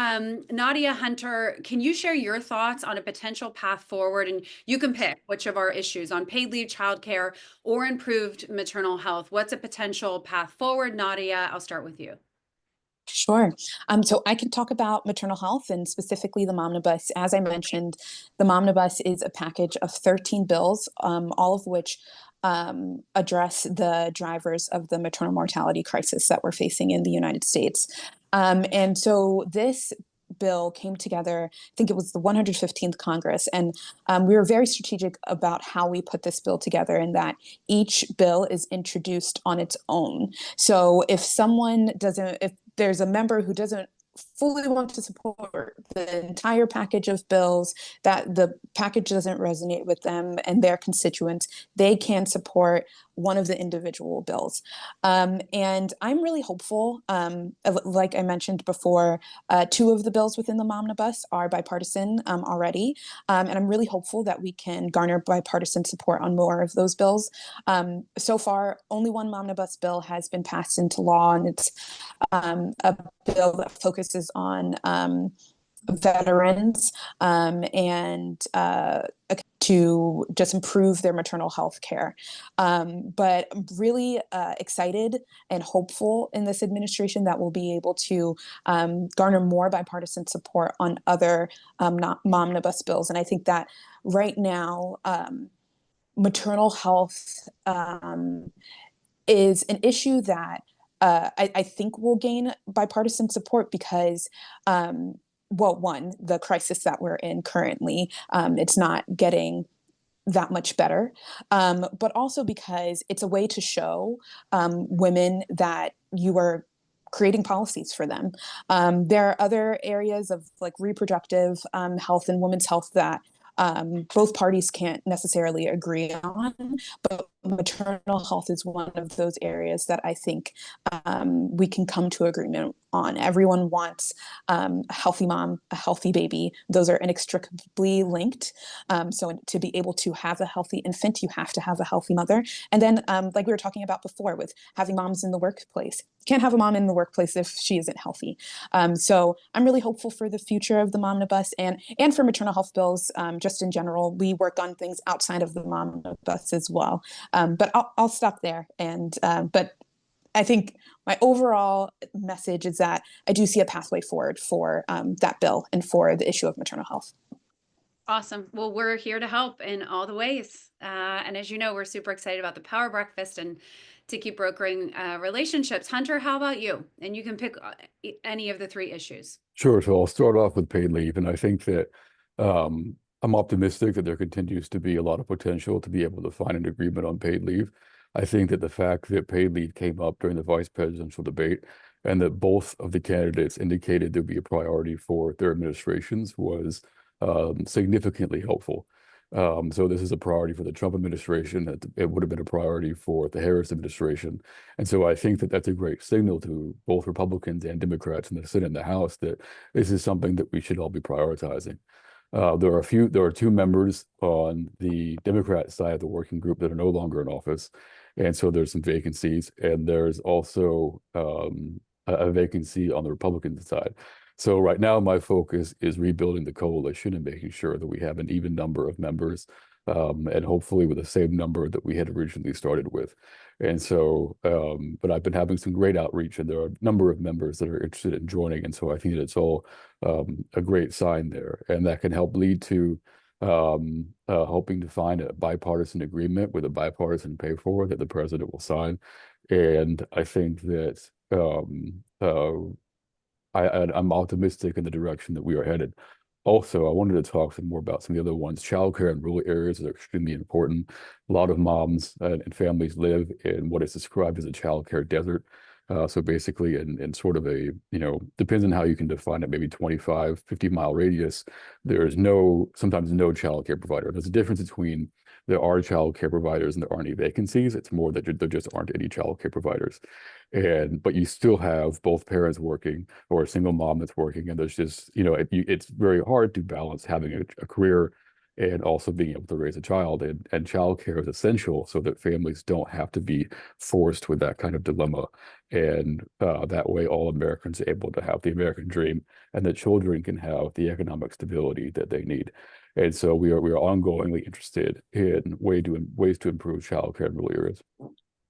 Nadia, Hunter, can you share your thoughts on a potential path forward? And you can pick which of our issues on paid leave, childcare, or improved maternal health. What's a potential path forward? Nadia, I'll start with you. Sure. So I can talk about maternal health and specifically the Momnibus. As I mentioned, the Momnibus is a package of 13 bills, all of which address the drivers of the maternal mortality crisis that we're facing in the United States. And so this bill came together, I think it was the 115th Congress, and we were very strategic about how we put this bill together in that each bill is introduced on its own. So if there's a member who doesn't fully want to support the entire package of bills, that the package doesn't resonate with them and their constituents, they can support one of the individual bills. And I'm really hopeful. Like I mentioned before, 2 of the bills within the Momnibus are bipartisan already. And I'm really hopeful that we can garner bipartisan support on more of those bills. So far, only one Momnibus bill has been passed into law, and it's a bill that focuses on veterans and to just improve their maternal health care. But I'm really excited and hopeful in this administration that we'll be able to garner more bipartisan support on other Momnibus bills. And I think that right now, maternal health is an issue that I think will gain bipartisan support because one, the crisis that we're in currently, it's not getting that much better, but also because it's a way to show women that you are creating policies for them. There are other areas of like reproductive health and women's health that both parties can't necessarily agree on, but maternal health is one of those areas that I think we can come to agreement on. Everyone wants a healthy mom, a healthy baby. Those are inextricably linked. So to be able to have a healthy infant, you have to have a healthy mother. And then, like we were talking about before, with having moms in the workplace, you can't have a mom in the workplace if she isn't healthy. So I'm really hopeful for the future of the Momnibus and for maternal health bills. Just in general, we work on things outside of the Momnibus as well. But I'll stop there. But I think my overall message is that I do see a pathway forward for that bill and for the issue of maternal health. Awesome. Well, we're here to help in all the ways. And as you know, we're super excited about the Power Breakfast and to keep brokering relationships. Hunter, how about you? And you can pick any of the 3 issues. Sure. So I'll start off with paid leave. And I think that I'm optimistic that there continues to be a lot of potential to be able to find an agreement on paid leave. I think that the fact that paid leave came up during the vice presidential debate and that both of the candidates indicated there'd be a priority for their administrations was significantly helpful. So this is a priority for the Trump administration. That it would have been a priority for the Harris administration. And so I think that that's a great signal to both Republicans and Democrats in the Senate and the House that this is something that we should all be prioritizing. There are 2 members on the Democrat side of the working group that are no longer in office. And so there's some vacancies, and there's also a vacancy on the Republican side. So right now, my focus is rebuilding the coalition and making sure that we have an even number of members, and hopefully with the same number that we had originally started with. And so, but I've been having some great outreach, and there are a number of members that are interested in joining. And so I think that it's all a great sign there, and that can help lead to hoping to find a bipartisan agreement with a bipartisan pay for that the president will sign. And I think that I'm optimistic in the direction that we are headed. Also, I wanted to talk some more about some of the other ones. Childcare in rural areas are extremely important. A lot of moms and families live in what is described as a childcare desert. So basically in sort of a, depends on how you can define it, maybe 25, 50-mile radius, there's sometimes no childcare provider. There's a difference between there are childcare providers and there aren't any vacancies. It's more that there just aren't any childcare providers. But you still have both parents working or a single mom that's working. And there's just, it's very hard to balance having a career and also being able to raise a child. And childcare is essential so that families don't have to be forced with that kind of dilemma. And that way, all Americans are able to have the American dream, and that children can have the economic stability that they need. And so we are ongoingly interested in ways to improve childcare in rural areas.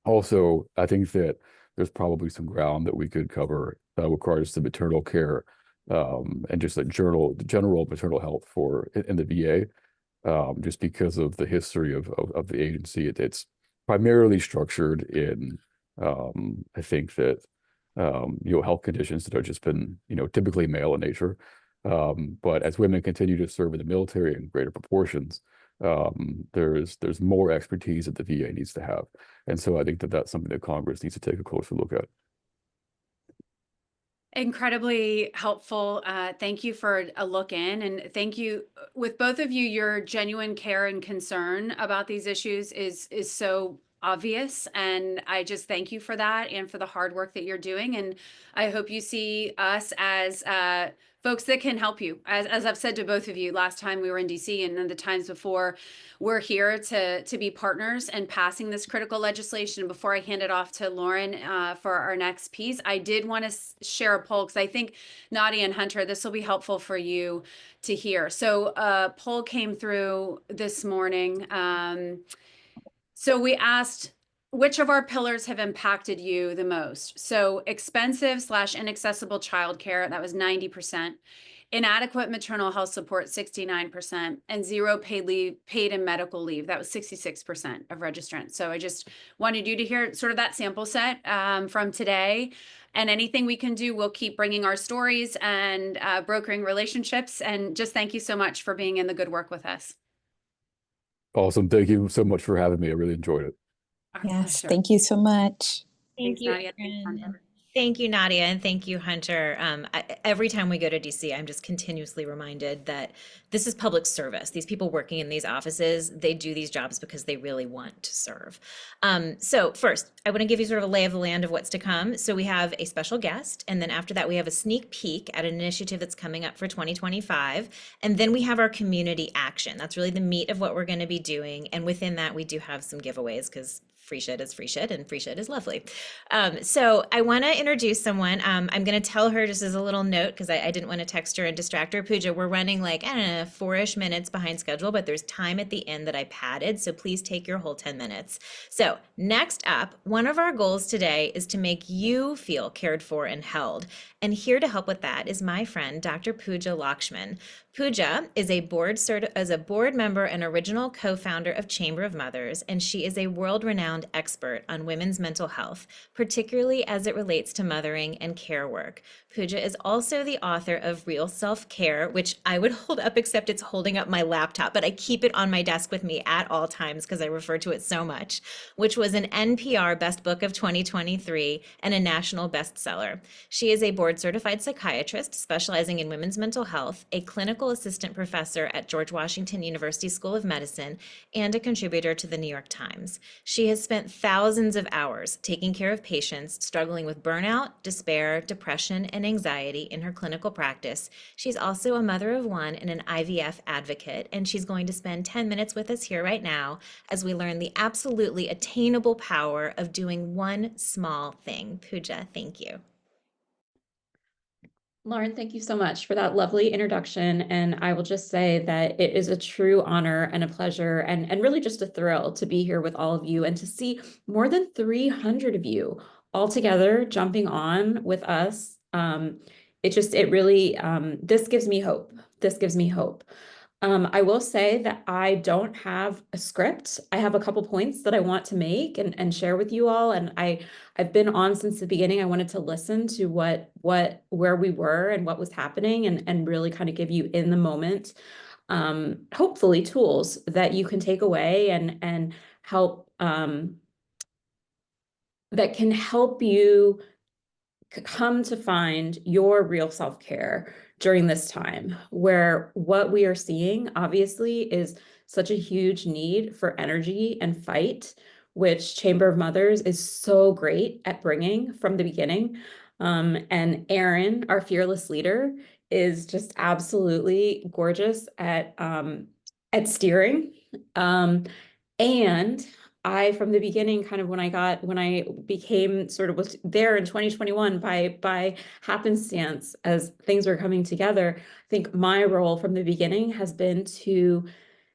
Also, I think that there's probably some ground that we could cover with regards to maternal care, and just like general maternal health in the VA. Just because of the history of the agency. It's primarily structured in, I think that, health conditions that have just been, typically male in nature. But as women continue to serve in the military in greater proportions, there's more expertise that the VA needs to have. And so I think that that's something that Congress needs to take a closer look at. Incredibly helpful. Thank you for a look in, and thank you with both of you. Your genuine care and concern about these issues is so obvious, and I just thank you for that and for the hard work that you're doing. And I hope you see us as folks that can help you. As I've said to both of you last time we were in DC and then the times before, we're here to be partners in passing this critical legislation. Before I hand it off to Lauren for our next piece, I did want to share a poll because I think Nadia and Hunter, this will be helpful for you to hear. So a poll came through this morning. So we asked, which of our pillars have impacted you the most? So expensive/inaccessible childcare, that was 90%. Inadequate maternal health support, 69%, and zero paid and medical leave, that was 66% of registrants. So I just wanted you to hear sort of that sample set from today. And anything we can do, we'll keep bringing our stories and brokering relationships. And just thank you so much for being in the good work with us. Awesome. Thank you so much for having me. I really enjoyed it. Our Yes, pleasure. thank you so much. Thank Thanks, you, Nadia. Thanks, Erin. Hunter. Thank you, Nadia, and thank you, Hunter. Every time we go to DC, I'm just continuously reminded that this is public service. These people working in these offices, they do these jobs because they really want to serve. So first, I want to give you sort of a lay of the land of what's to come. So we have a special guest, and then after that, we have a sneak peek at an initiative that's coming up for 2025. And then we have our community action. That's really the meat of what we're going to be doing. And within that, we do have some giveaways because free shit is free shit and free shit is lovely. So I want to introduce someone. I'm going to tell her just as a little note because I didn't want to text her and distract her. Pooja, we're running like, I don't know, 4-ish minutes behind schedule, but there's time at the end that I padded. So please take your whole 10 minutes. So next up, one of our goals today is to make you feel cared for and held. And here to help with that is my friend, Dr. Pooja Lakshman. Pooja is a board member and original co-founder of Chamber of Mothers, and she is a world-renowned expert on women's mental health, particularly as it relates to mothering and care work. Pooja is also the author of Real Self-Care, which I would hold up, except it's holding up my laptop, but I keep it on my desk with me at all times because I refer to it so much, which was an NPR Best Book of 2023 and a national bestseller. She is a board-certified psychiatrist specializing in women's mental health, a clinical assistant professor at George Washington University School of Medicine, and a contributor to the New York Times. She has spent thousands of hours taking care of patients struggling with burnout, despair, depression, and anxiety in her clinical practice. She's also a mother of one and an IVF advocate, and she's going to spend 10 minutes with us here right now as we learn the absolutely attainable power of doing one small thing. Pooja, thank you. Lauren, thank you so much for that lovely introduction. And I will just say that it is a true honor and a pleasure and really just a thrill to be here with all of you and to see more than 300 of you all together jumping on with us. It really, this gives me hope. This gives me hope. I will say that I don't have a script. I have a couple points that I want to make and share with you all. And I've been on since the beginning. I wanted to listen to where we were and what was happening and really kind of give you in the moment, hopefully tools that you can take away and help, that can help you come to find your real self-care during this time, where what we are seeing obviously is such a huge need for energy and fight, which Chamber of Mothers is so great at bringing from the beginning. And Erin, our fearless leader, is just absolutely gorgeous at steering. And I, from the beginning, kind of when I became sort of was there in 2021 by happenstance as things were coming together, I think my role from the beginning has been to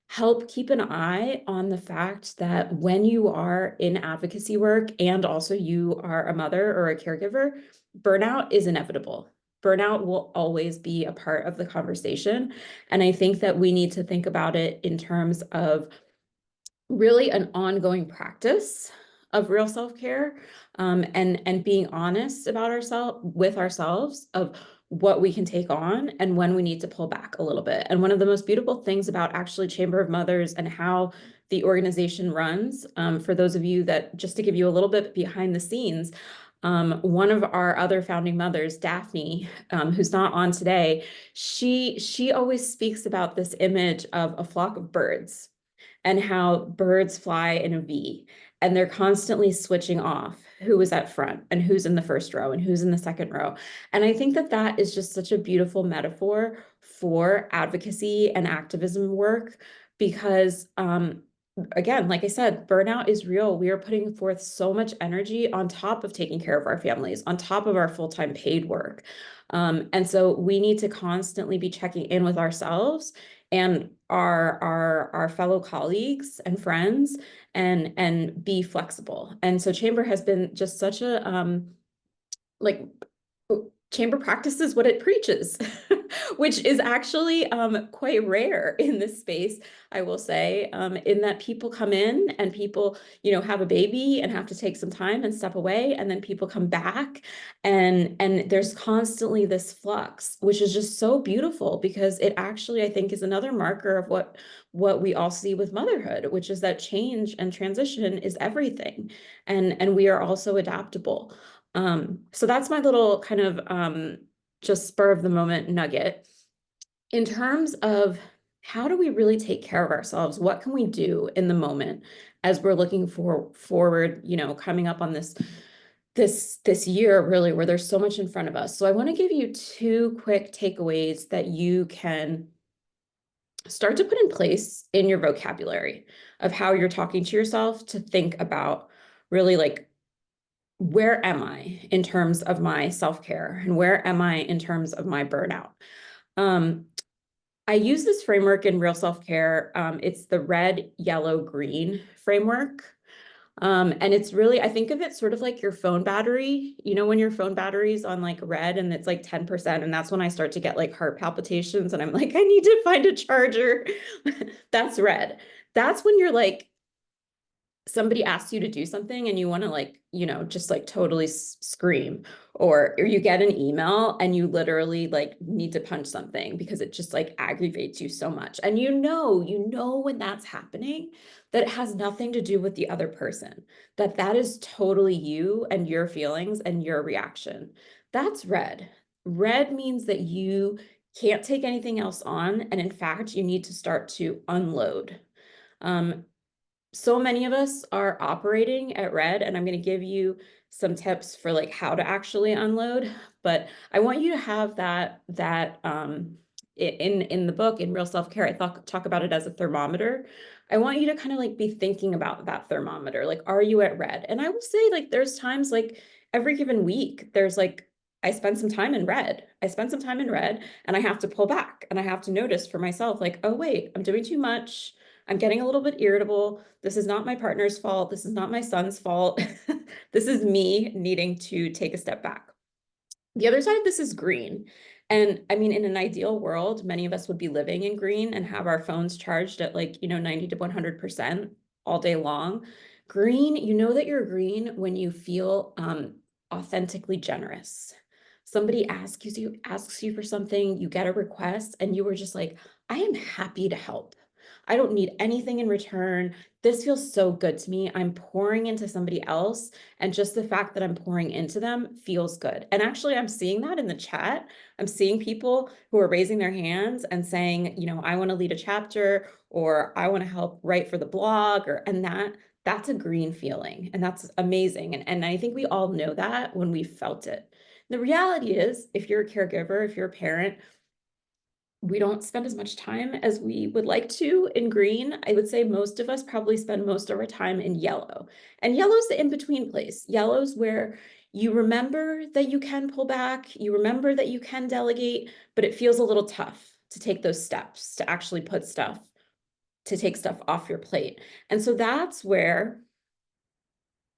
help keep an eye on the fact that when you are in advocacy work and also you are a mother or a caregiver, burnout is inevitable. Burnout will always be a part of the conversation. And I think that we need to think about it in terms of really an ongoing practice of real self-care, and being honest about ourselves of what we can take on and when we need to pull back a little bit. And one of the most beautiful things about actually Chamber of Mothers and how the organization runs, for those of you that, just to give you a little bit behind the scenes, one of our other founding mothers, Daphne, who's not on today, she always speaks about this image of a flock of birds and how birds fly in a V, and they're constantly switching off who is at front and who's in the first row and who's in the second row. And I think that that is just such a beautiful metaphor for advocacy and activism work because, again, like I said, burnout is real. We are putting forth so much energy on top of taking care of our families, on top of our full-time paid work. And so we need to constantly be checking in with ourselves and our fellow colleagues and friends and be flexible. And so Chamber has been just such a like Chamber practices what it preaches, which is actually quite rare in this space, I will say, in that people come in and people, have a baby and have to take some time and step away, and then people come back, and there's constantly this flux, which is just so beautiful because it actually, I think, is another marker of what we all see with motherhood, which is that change and transition is everything, and we are also adaptable. So that's my little kind of just spur of the moment nugget. In terms of how do we really take care of ourselves? What can we do in the moment as we're looking forward, coming up on this year really where there's so much in front of us. So I want to give you two quick takeaways that you can start to put in place in your vocabulary of how you're talking to yourself to think about really like, where am I in terms of my self-care and where am I in terms of my burnout? I use this framework in real self-care. It's the red, yellow, green framework. And it's really, I think of it sort of like your phone battery, when your phone battery's on like red and it's like 10%, and that's when I start to get like heart palpitations and I'm like, I need to find a charger. That's red. That's when you're like, somebody asks you to do something and you want to like, just like totally scream, or you get an email and you literally like need to punch something because it just like aggravates you so much. And when that's happening, that it has nothing to do with the other person, that is totally you and your feelings and your reaction. That's red. Red means that you can't take anything else on. And in fact, you need to start to unload. So many of us are operating at red, and I'm going to give you some tips for like how to actually unload. But I want you to have that in the book, in Real Self-Care, I talk about it as a thermometer. I want you to kind of like be thinking about that thermometer. Like, are you at red? And I will say, like, there's times like every given week, there's like I spend some time in red. I spend some time in red and I have to pull back and I have to notice for myself, like, oh, wait, I'm doing too much. I'm getting a little bit irritable. This is not my partner's fault. This is not my son's fault. This is me needing to take a step back. The other side of this is green. And I mean, in an ideal world, many of us would be living in green and have our phones charged at like, 90 to 100% all day long. Green, you know that you're green when you feel authentically generous. Somebody asks you for something, you get a request, and you were just like, I am happy to help. I don't need anything in return. This feels so good to me. I'm pouring into somebody else. And just the fact that I'm pouring into them feels good. And actually, I'm seeing that in the chat. I'm seeing people who are raising their hands and saying, I want to lead a chapter, or I want to help write for the blog, and that's a green feeling. And that's amazing. And I think we all know that when we felt it. The reality is, if you're a caregiver, if you're a parent, we don't spend as much time as we would like to in green. I would say most of us probably spend most of our time in yellow. And yellow's the in-between place. Yellow's where you remember that you can pull back, you remember that you can delegate, but it feels a little tough to take those steps, to actually take stuff off your plate. And so that's where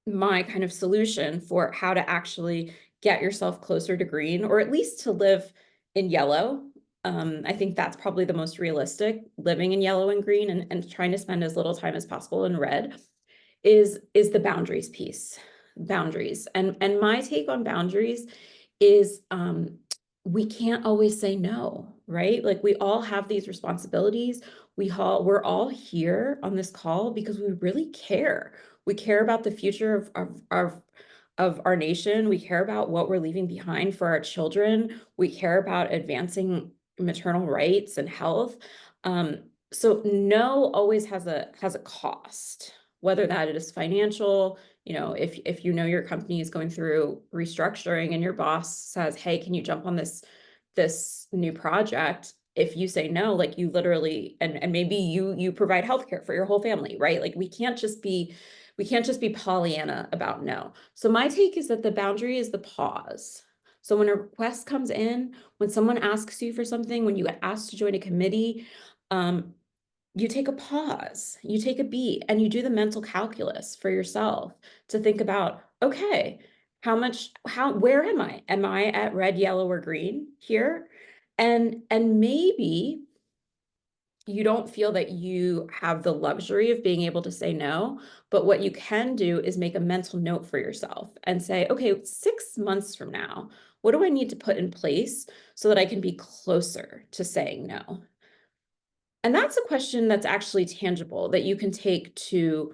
my kind of solution for how to actually get yourself closer to green, or at least to live in yellow. I think that's probably the most realistic, living in yellow and green, and trying to spend as little time as possible in red, is the boundaries piece. Boundaries. And my take on boundaries is we can't always say no, right? Like, we all have these responsibilities. We're all here on this call because we really care. We care about the future of our nation. We care about what we're leaving behind for our children. We care about advancing maternal rights and health. So no always has a cost, whether that is financial. If your company is going through restructuring and your boss says, hey, can you jump on this new project? If you say no, like, you literally, and maybe you provide healthcare for your whole family, right? Like, we can't just be Pollyanna about no. So my take is that the boundary is the pause. So when a request comes in, when someone asks you for something, when you get asked to join a committee, you take a pause, you take a beat, and you do the mental calculus for yourself to think about, okay, where am I? Am I at red, yellow, or green here? And maybe you don't feel that you have the luxury of being able to say no, but what you can do is make a mental note for yourself and say, okay, 6 months from now, what do I need to put in place so that I can be closer to saying no? And that's a question that's actually tangible, that you can take to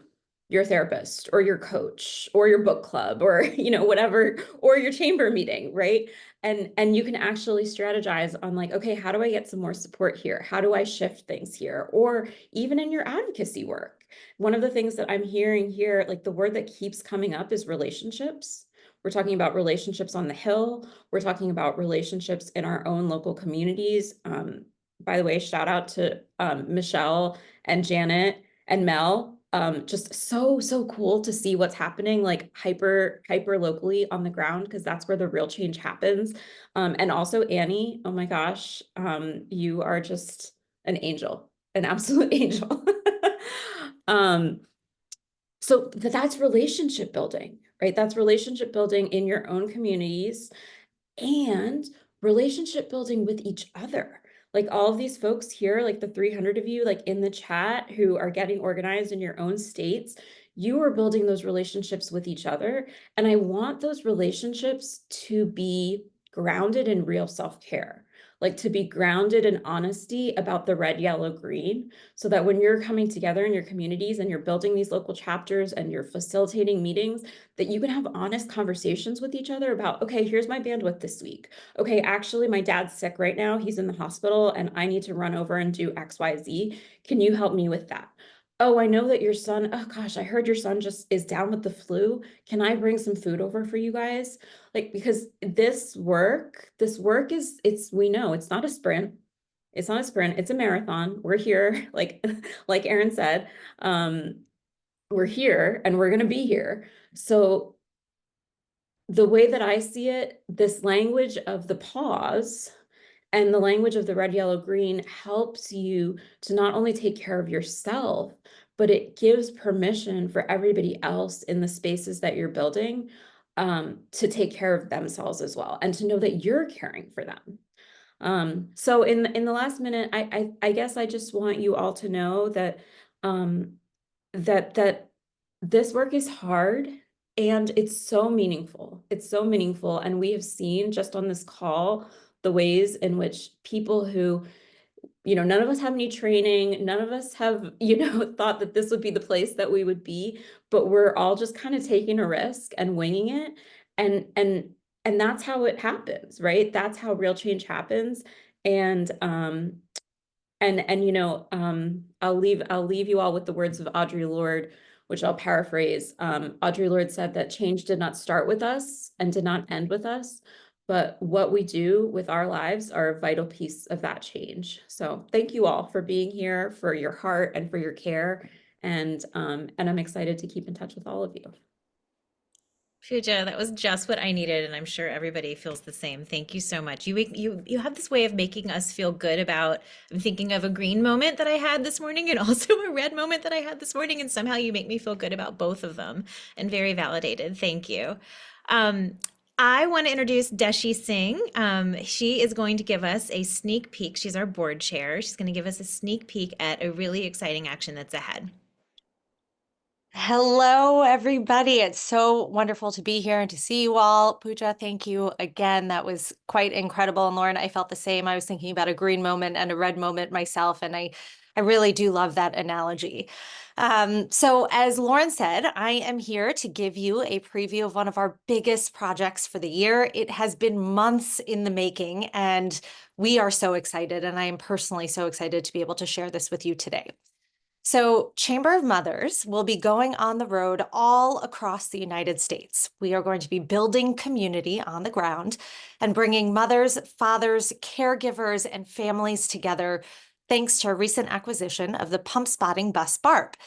your therapist or your coach or your book club, or whatever, or your chamber meeting, right? And you can actually strategize on, like, okay, how do I get some more support here? How do I shift things here? Or even in your advocacy work. One of the things that I'm hearing here, like, the word that keeps coming up is relationships. We're talking about relationships on the Hill. We're talking about relationships in our own local communities. By the way, shout out to Michelle and Janet and Mel. Just so cool to see what's happening, like, hyper locally on the ground, because that's where the real change happens. And also Annie, oh my gosh, you are just an angel, an absolute angel. So that's relationship building, right? That's relationship building in your own communities, and relationship building with each other. Like, all of these folks here, like the 300 of you, like, in the chat, who are getting organized in your own states, you are building those relationships with each other. And I want those relationships to be grounded in real self-care, like, to be grounded in honesty about the red, yellow, green, so that when you're coming together in your communities and you're building these local chapters and you're facilitating meetings, that you can have honest conversations with each other about, okay, here's my bandwidth this week. Okay, actually, my dad's sick right now. He's in the hospital and I need to run over and do X, Y, Z. Can you help me with that? Oh, I know that your son, oh gosh, I heard your son just is down with the flu. Can I bring some food over for you guys? Like, because this work we know it's not a sprint. It's not a sprint, it's a marathon. We're here, like Erin said, we're here and we're going to be here. So the way that I see it, this language of the pause and the language of the red, yellow, green helps you to not only take care of yourself, but it gives permission for everybody else in the spaces that you're building to take care of themselves as well, and to know that you're caring for them. So in the last minute, I guess I just want you all to know that that this work is hard and it's so meaningful. It's so meaningful, and we have seen just on this call the ways in which people who, none of us have any training, none of us have, thought that this would be the place that we would be, but we're all just kind of taking a risk and winging it. And and that's how it happens, right? That's how real change happens. And I'll leave you all with the words of Audre Lorde, which I'll paraphrase. Audre Lorde said that change did not start with us and did not end with us, but what we do with our lives are a vital piece of that change. So thank you all for being here, for your heart and for your care. And I'm excited to keep in touch with all of you. Pooja, that was just what I needed, and I'm sure everybody feels the same. Thank you so much. You have this way of making us feel good about. I'm thinking of a green moment that I had this morning, and also a red moment that I had this morning, and somehow you make me feel good about both of them, and very validated. Thank you. I want to introduce Deshi Singh. She is going to give us a sneak peek. She's our board chair. She's going to give us a sneak peek at a really exciting action that's ahead. Hello, everybody. It's so wonderful to be here and to see you all. Pooja, thank you again. That was quite incredible. And Lauren, I felt the same. I was thinking about a green moment and a red moment myself, and I really do love that analogy. So as Lauren said, I am here to give you a preview of one of our biggest projects for the year. It has been months in the making, and we are so excited, and I am personally so excited to be able to share this with you today. So, Chamber of Mothers will be going on the road all across the United States. We are going to be building community on the ground and bringing mothers, fathers, caregivers, and families together thanks to a recent acquisition of the pump spotting bus BARP.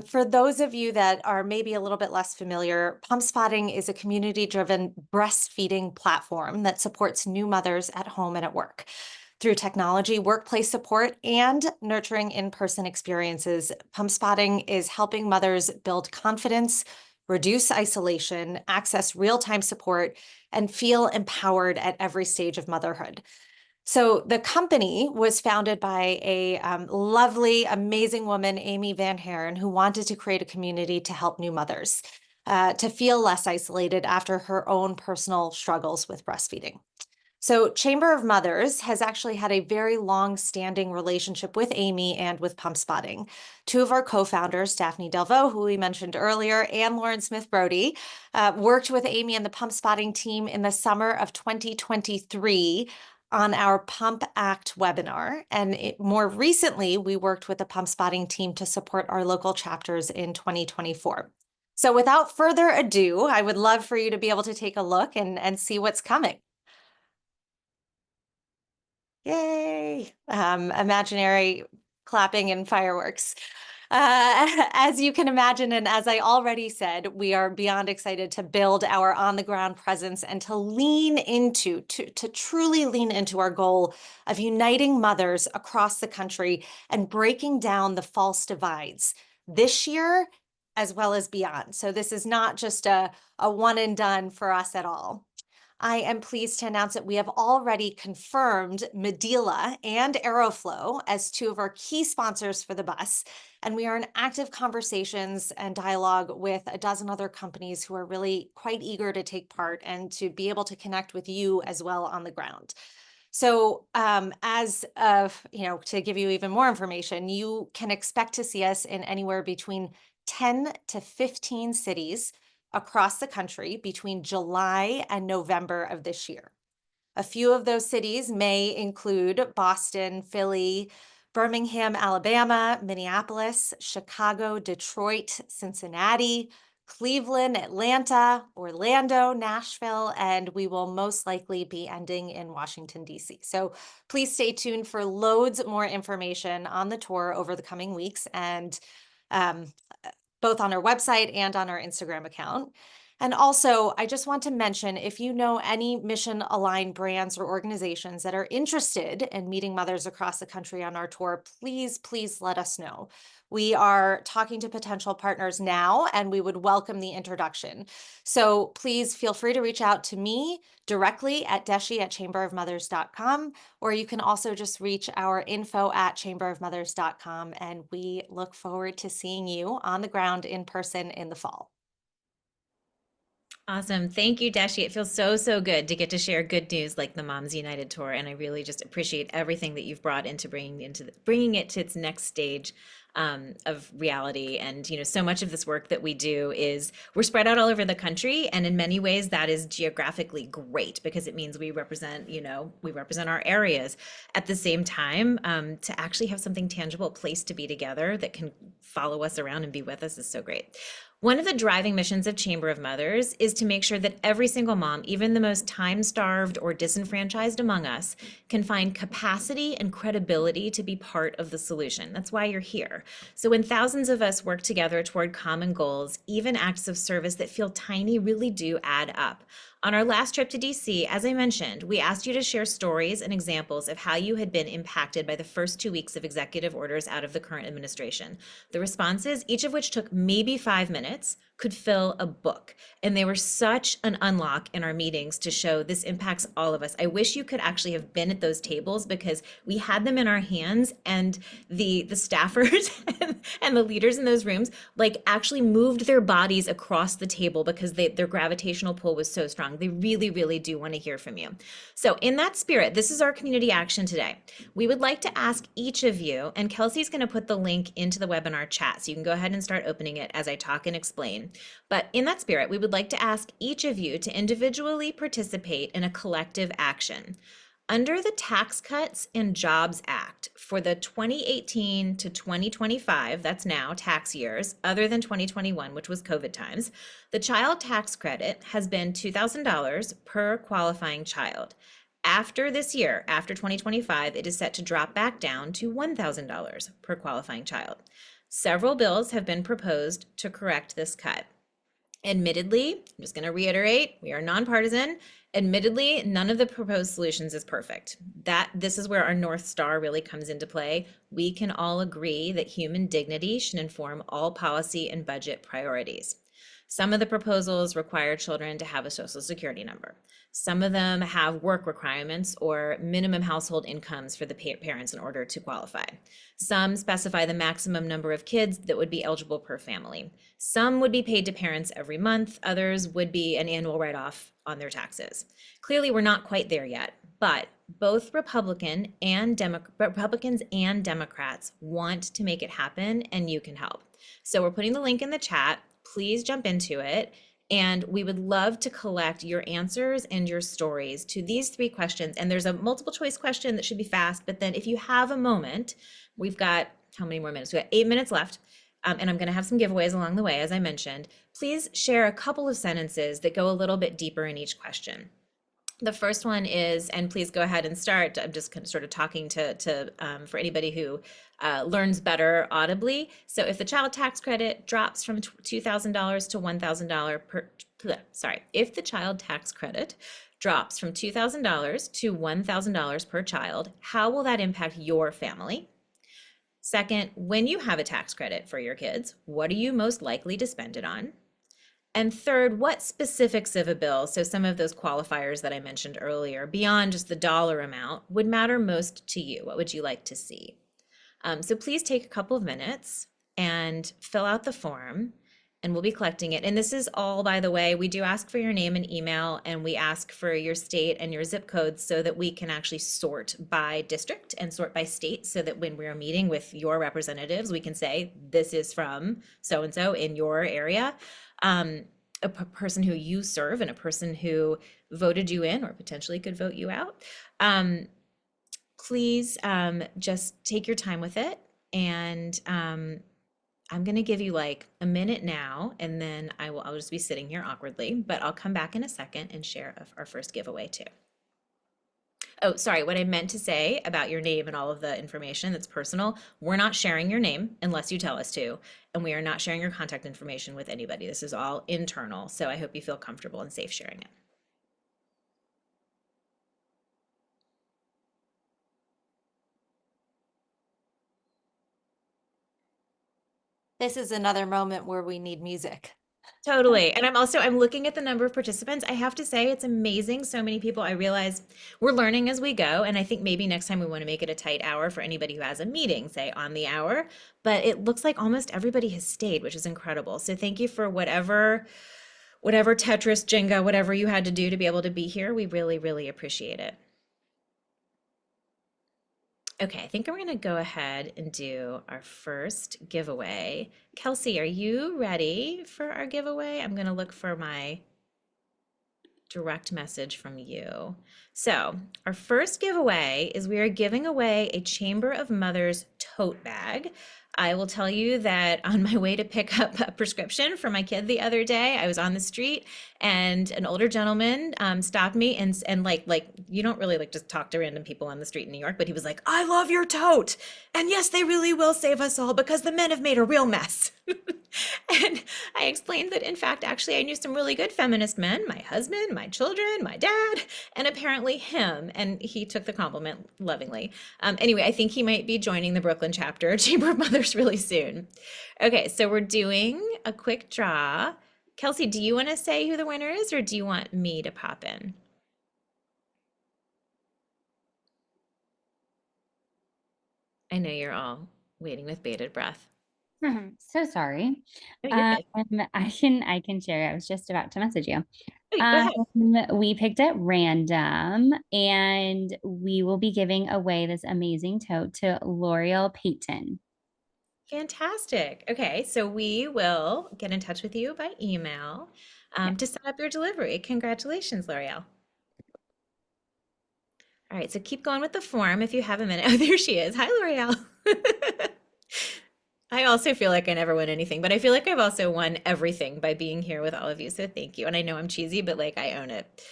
For those of you that are maybe a little bit less familiar, Pump Spotting is a community-driven breastfeeding platform that supports new mothers at home and at work. Through technology, workplace support, and nurturing in-person experiences, Pump Spotting is helping mothers build confidence, reduce isolation, access real-time support, and feel empowered at every stage of motherhood. So the company was founded by a lovely, amazing woman, Amy Van Haren, who wanted to create a community to help new mothers to feel less isolated after her own personal struggles with breastfeeding. So Chamber of Mothers has actually had a very long-standing relationship with Amy and with Pump Spotting. Two of our co-founders, Daphne Delvaux, who we mentioned earlier, and Lauren Smith-Brody, worked with Amy and the Pump Spotting team in the summer of 2023 on our Pump Act webinar. And more recently, we worked with the Pump Spotting team to support our local chapters in 2024. So without further ado, I would love for you to be able to take a look and see what's coming. Yay! Imaginary clapping and fireworks. As you can imagine, and as I already said, we are beyond excited to build our on-the-ground presence and to truly lean into our goal of uniting mothers across the country and breaking down the false divides this year as well as beyond. So this is not just a one and done for us at all. I am pleased to announce that we have already confirmed Medela and Aeroflow as two of our key sponsors for the bus, and we are in active conversations and dialogue with a dozen other companies who are really quite eager to take part and to be able to connect with you as well on the ground. So to give you even more information, you can expect to see us in anywhere between 10 to 15 cities across the country between July and November of this year. A few of those cities may include Boston, Philly, Birmingham, Alabama, Minneapolis, Chicago, Detroit, Cincinnati, Cleveland, Atlanta, Orlando, Nashville, and we will most likely be ending in Washington, D.C. So please stay tuned for loads more information on the tour over the coming weeks, and both on our website and on our Instagram account. And also, I just want to mention, if you know any mission-aligned brands or organizations that are interested in meeting mothers across the country on our tour, please, please let us know. We are talking to potential partners now, and we would welcome the introduction. So please feel free to reach out to me directly at deshi@chamberofmothers.com, or you can also just reach our info@chamberofmothers.com, and we look forward to seeing you on the ground in person in the fall. Awesome. Thank you, Deshi. It feels so, so good to get to share good news like the Moms United Tour. And I really just appreciate everything that you've brought into bringing it to its next stage of reality. And, so much of this work that we do is we're spread out all over the country. And in many ways, that is geographically great because it means we represent our areas. At the same time, to actually have something tangible, a place to be together that can follow us around and be with us is so great. One of the driving missions of Chamber of Mothers is to make sure that every single mom, even the most time-starved or disenfranchised among us, can find capacity and credibility to be part of the solution. That's why you're here. So when thousands of us work together toward common goals, even acts of service that feel tiny really do add up. On our last trip to DC, as I mentioned, we asked you to share stories and examples of how you had been impacted by the first 2 weeks of executive orders out of the current administration. The responses, each of which took maybe 5 minutes, could fill a book. And they were such an unlock in our meetings to show this impacts all of us. I wish you could actually have been at those tables because we had them in our hands, and the staffers and the leaders in those rooms actually moved their bodies across the table because their gravitational pull was so strong. They really, really do want to hear from you. So in that spirit, this is our community action today. We would like to ask each of you, and Kelsey's going to put the link into the webinar chat, so you can go ahead and start opening it as I talk and explain. But in that spirit, we would like to ask each of you to individually participate in a collective action. Under the Tax Cuts and Jobs Act for the 2018 to 2025, that's now tax years, other than 2021, which was COVID times, the child tax credit has been $2,000 per qualifying child. After this year, after 2025, it is set to drop back down to $1,000 per qualifying child. Several bills have been proposed to correct this cut. Admittedly, I'm just going to reiterate, we are nonpartisan. Admittedly, none of the proposed solutions is perfect. This is where our North Star really comes into play. We can all agree that human dignity should inform all policy and budget priorities. Some of the proposals require children to have a social security number. Some of them have work requirements or minimum household incomes for the parents in order to qualify. Some specify the maximum number of kids that would be eligible per family. Some would be paid to parents every month. Others would be an annual write-off on their taxes. Clearly, we're not quite there yet, but both Republicans and Democrats want to make it happen, and you can help. So we're putting the link in the chat. Please jump into it. And we would love to collect your answers and your stories to these 3 questions. And there's a multiple choice question that should be fast, but then if you have a moment, we've got, how many more minutes? We got 8 minutes left. And I'm going to have some giveaways along the way, as I mentioned. Please share a couple of sentences that go a little bit deeper in each question. The first one is, and please go ahead and start. I'm just kind of sort of talking for anybody who learns better audibly. So if the child tax credit drops from $2,000 to $1,000 if the child tax credit drops from $2,000 to $1,000 per child, how will that impact your family? Second, when you have a tax credit for your kids, what are you most likely to spend it on? And third, what specifics of a bill, so some of those qualifiers that I mentioned earlier, beyond just the dollar amount, would matter most to you? What would you like to see? So please take a couple of minutes and fill out the form, and we'll be collecting it. And this is all, by the way, we do ask for your name and email, and we ask for your state and your zip codes so that we can actually sort by district and sort by state, so that when we're meeting with your representatives, we can say, this is from so-and-so in your area. A person who you serve and a person who voted you in or potentially could vote you out. Please just take your time with it. And I'm going to give you like a minute now, and then I'll just be sitting here awkwardly, but I'll come back in a second and share our first giveaway too. Oh, sorry. What I meant to say about your name and all of the information that's personal, we're not sharing your name unless you tell us to, and we are not sharing your contact information with anybody. This is all internal. So I hope you feel comfortable and safe sharing it. This is another moment where we need music. Totally. And I'm looking at the number of participants. I have to say it's amazing. So many people. I realize we're learning as we go. And I think maybe next time we want to make it a tight hour for anybody who has a meeting, say on the hour. But it looks like almost everybody has stayed, which is incredible. So thank you for whatever Tetris, Jenga, whatever you had to do to be able to be here. We really, really appreciate it. Okay, I think we're going to go ahead and do our first giveaway. Kelsey, are you ready for our giveaway? I'm going to look for my direct message from you. So, our first giveaway is we are giving away a Chamber of Mothers tote bag. I will tell you that on my way to pick up a prescription for my kid the other day, I was on the street and an older gentleman stopped me and like you don't really like just talk to random people on the street in New York, but he was like, "I love your tote, and yes, they really will save us all because the men have made a real mess." And I explained that, in fact, actually, I knew some really good feminist men, my husband, my children, my dad, and apparently him. And he took the compliment lovingly. Anyway, I think he might be joining the Brooklyn chapter, Chamber of Mothers, really soon. Okay, so we're doing a quick draw. Kelsey, do you want to say who the winner is, or do you want me to pop in? I know you're all waiting with bated breath. So sorry. Oh, you're good. I can share. I was just about to message you. Hey, go ahead. We picked at random, and we will be giving away this amazing tote to L'Oreal Payton. Fantastic. Okay, so we will get in touch with you by email to set up your delivery. Congratulations, L'Oreal. All right, so keep going with the form if you have a minute. Oh, there she is. Hi, L'Oreal. I also feel like I never win anything, but I feel like I've also won everything by being here with all of you. So thank you. And I know I'm cheesy, but like I own it.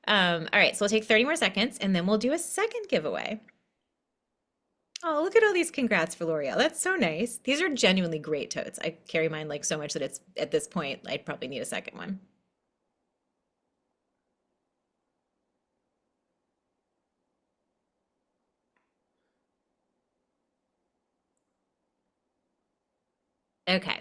All right, so we'll take 30 more seconds and then we'll do a second giveaway. Oh, look at all these congrats for L'Oreal. That's so nice. These are genuinely great totes. I carry mine like so much that it's at this point, I'd probably need a second one. Okay,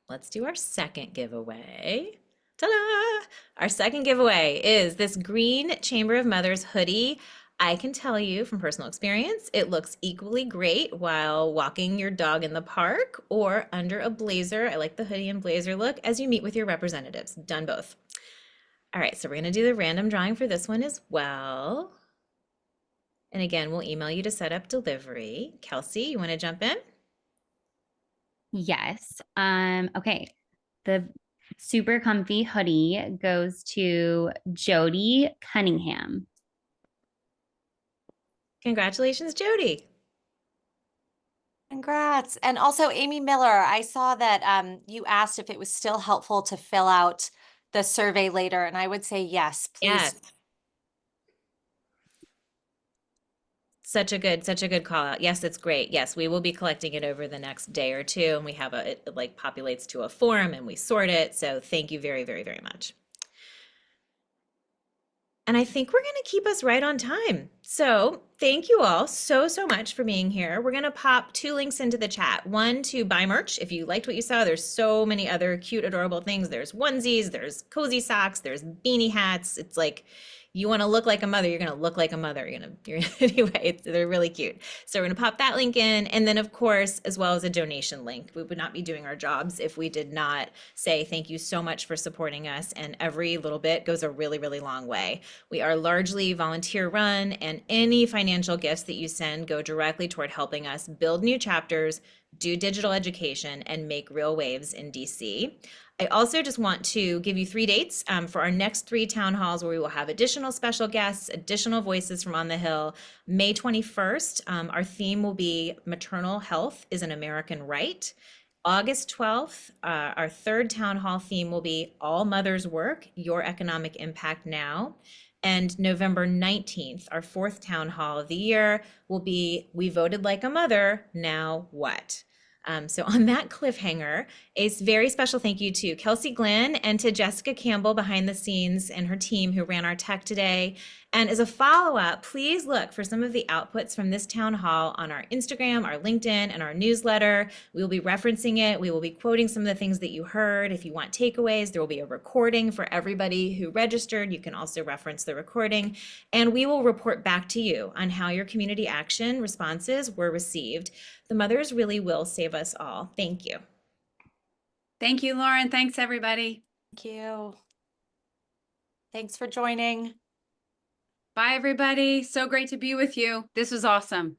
let's do our second giveaway. Ta-da! Our second giveaway is this green Chamber of Mothers hoodie. I can tell you from personal experience, it looks equally great while walking your dog in the park or under a blazer. I like the hoodie and blazer look as you meet with your representatives. Done both. All right, so we're going to do the random drawing for this one as well. And again, we'll email you to set up delivery. Kelsey, you want to jump in? Yes. Okay. The super comfy hoodie goes to Jody Cunningham. Congratulations, Jody. Congrats. And also Amy Miller, I saw that you asked if it was still helpful to fill out the survey later, and I would say yes, please. Yes. Such a good call out. Yes, it's great. Yes, we will be collecting it over the next day or two, and we have it like populates to a form and we sort it. So thank you very, very, very much. And I think we're going to keep us right on time. So thank you all so much for being here. We're going to pop 2 links into the chat. One to buy merch. If you liked what you saw, there's so many other cute, adorable things. There's onesies, there's cozy socks, there's beanie hats. It's like, you want to look like a mother, you're going to look like a mother. Anyway, they're really cute. So we're going to pop that link in. And then of course, as well as a donation link. We would not be doing our jobs if we did not say thank you so much for supporting us. And every little bit goes a really, really long way. We are largely volunteer run, and any financial gifts that you send go directly toward helping us build new chapters, do digital education, and make real waves in DC. I also just want to give you 3 dates for our next 3 town halls where we will have additional special guests, additional voices from on the Hill. May 21st, our theme will be Maternal Health is an American Right. August 12th, our 3rd town hall theme will be All Mothers Work, Your Economic Impact Now. And November 19th, our 4th town hall of the year, will be We Voted Like a Mother, Now What? So on that cliffhanger, a very special thank you to Kelsey Glenn and to Jessica Campbell behind the scenes and her team who ran our tech today. And as a follow-up, please look for some of the outputs from this town hall on our Instagram, our LinkedIn, and our newsletter. We will be referencing it. We will be quoting some of the things that you heard. If you want takeaways, there will be a recording for everybody who registered. You can also reference the recording. And we will report back to you on how your community action responses were received. The mothers really will save us all. Thank you. Thank you, Lauren. Thanks, everybody. Thank you. Thanks for joining. Bye, everybody. So great to be with you. This was awesome.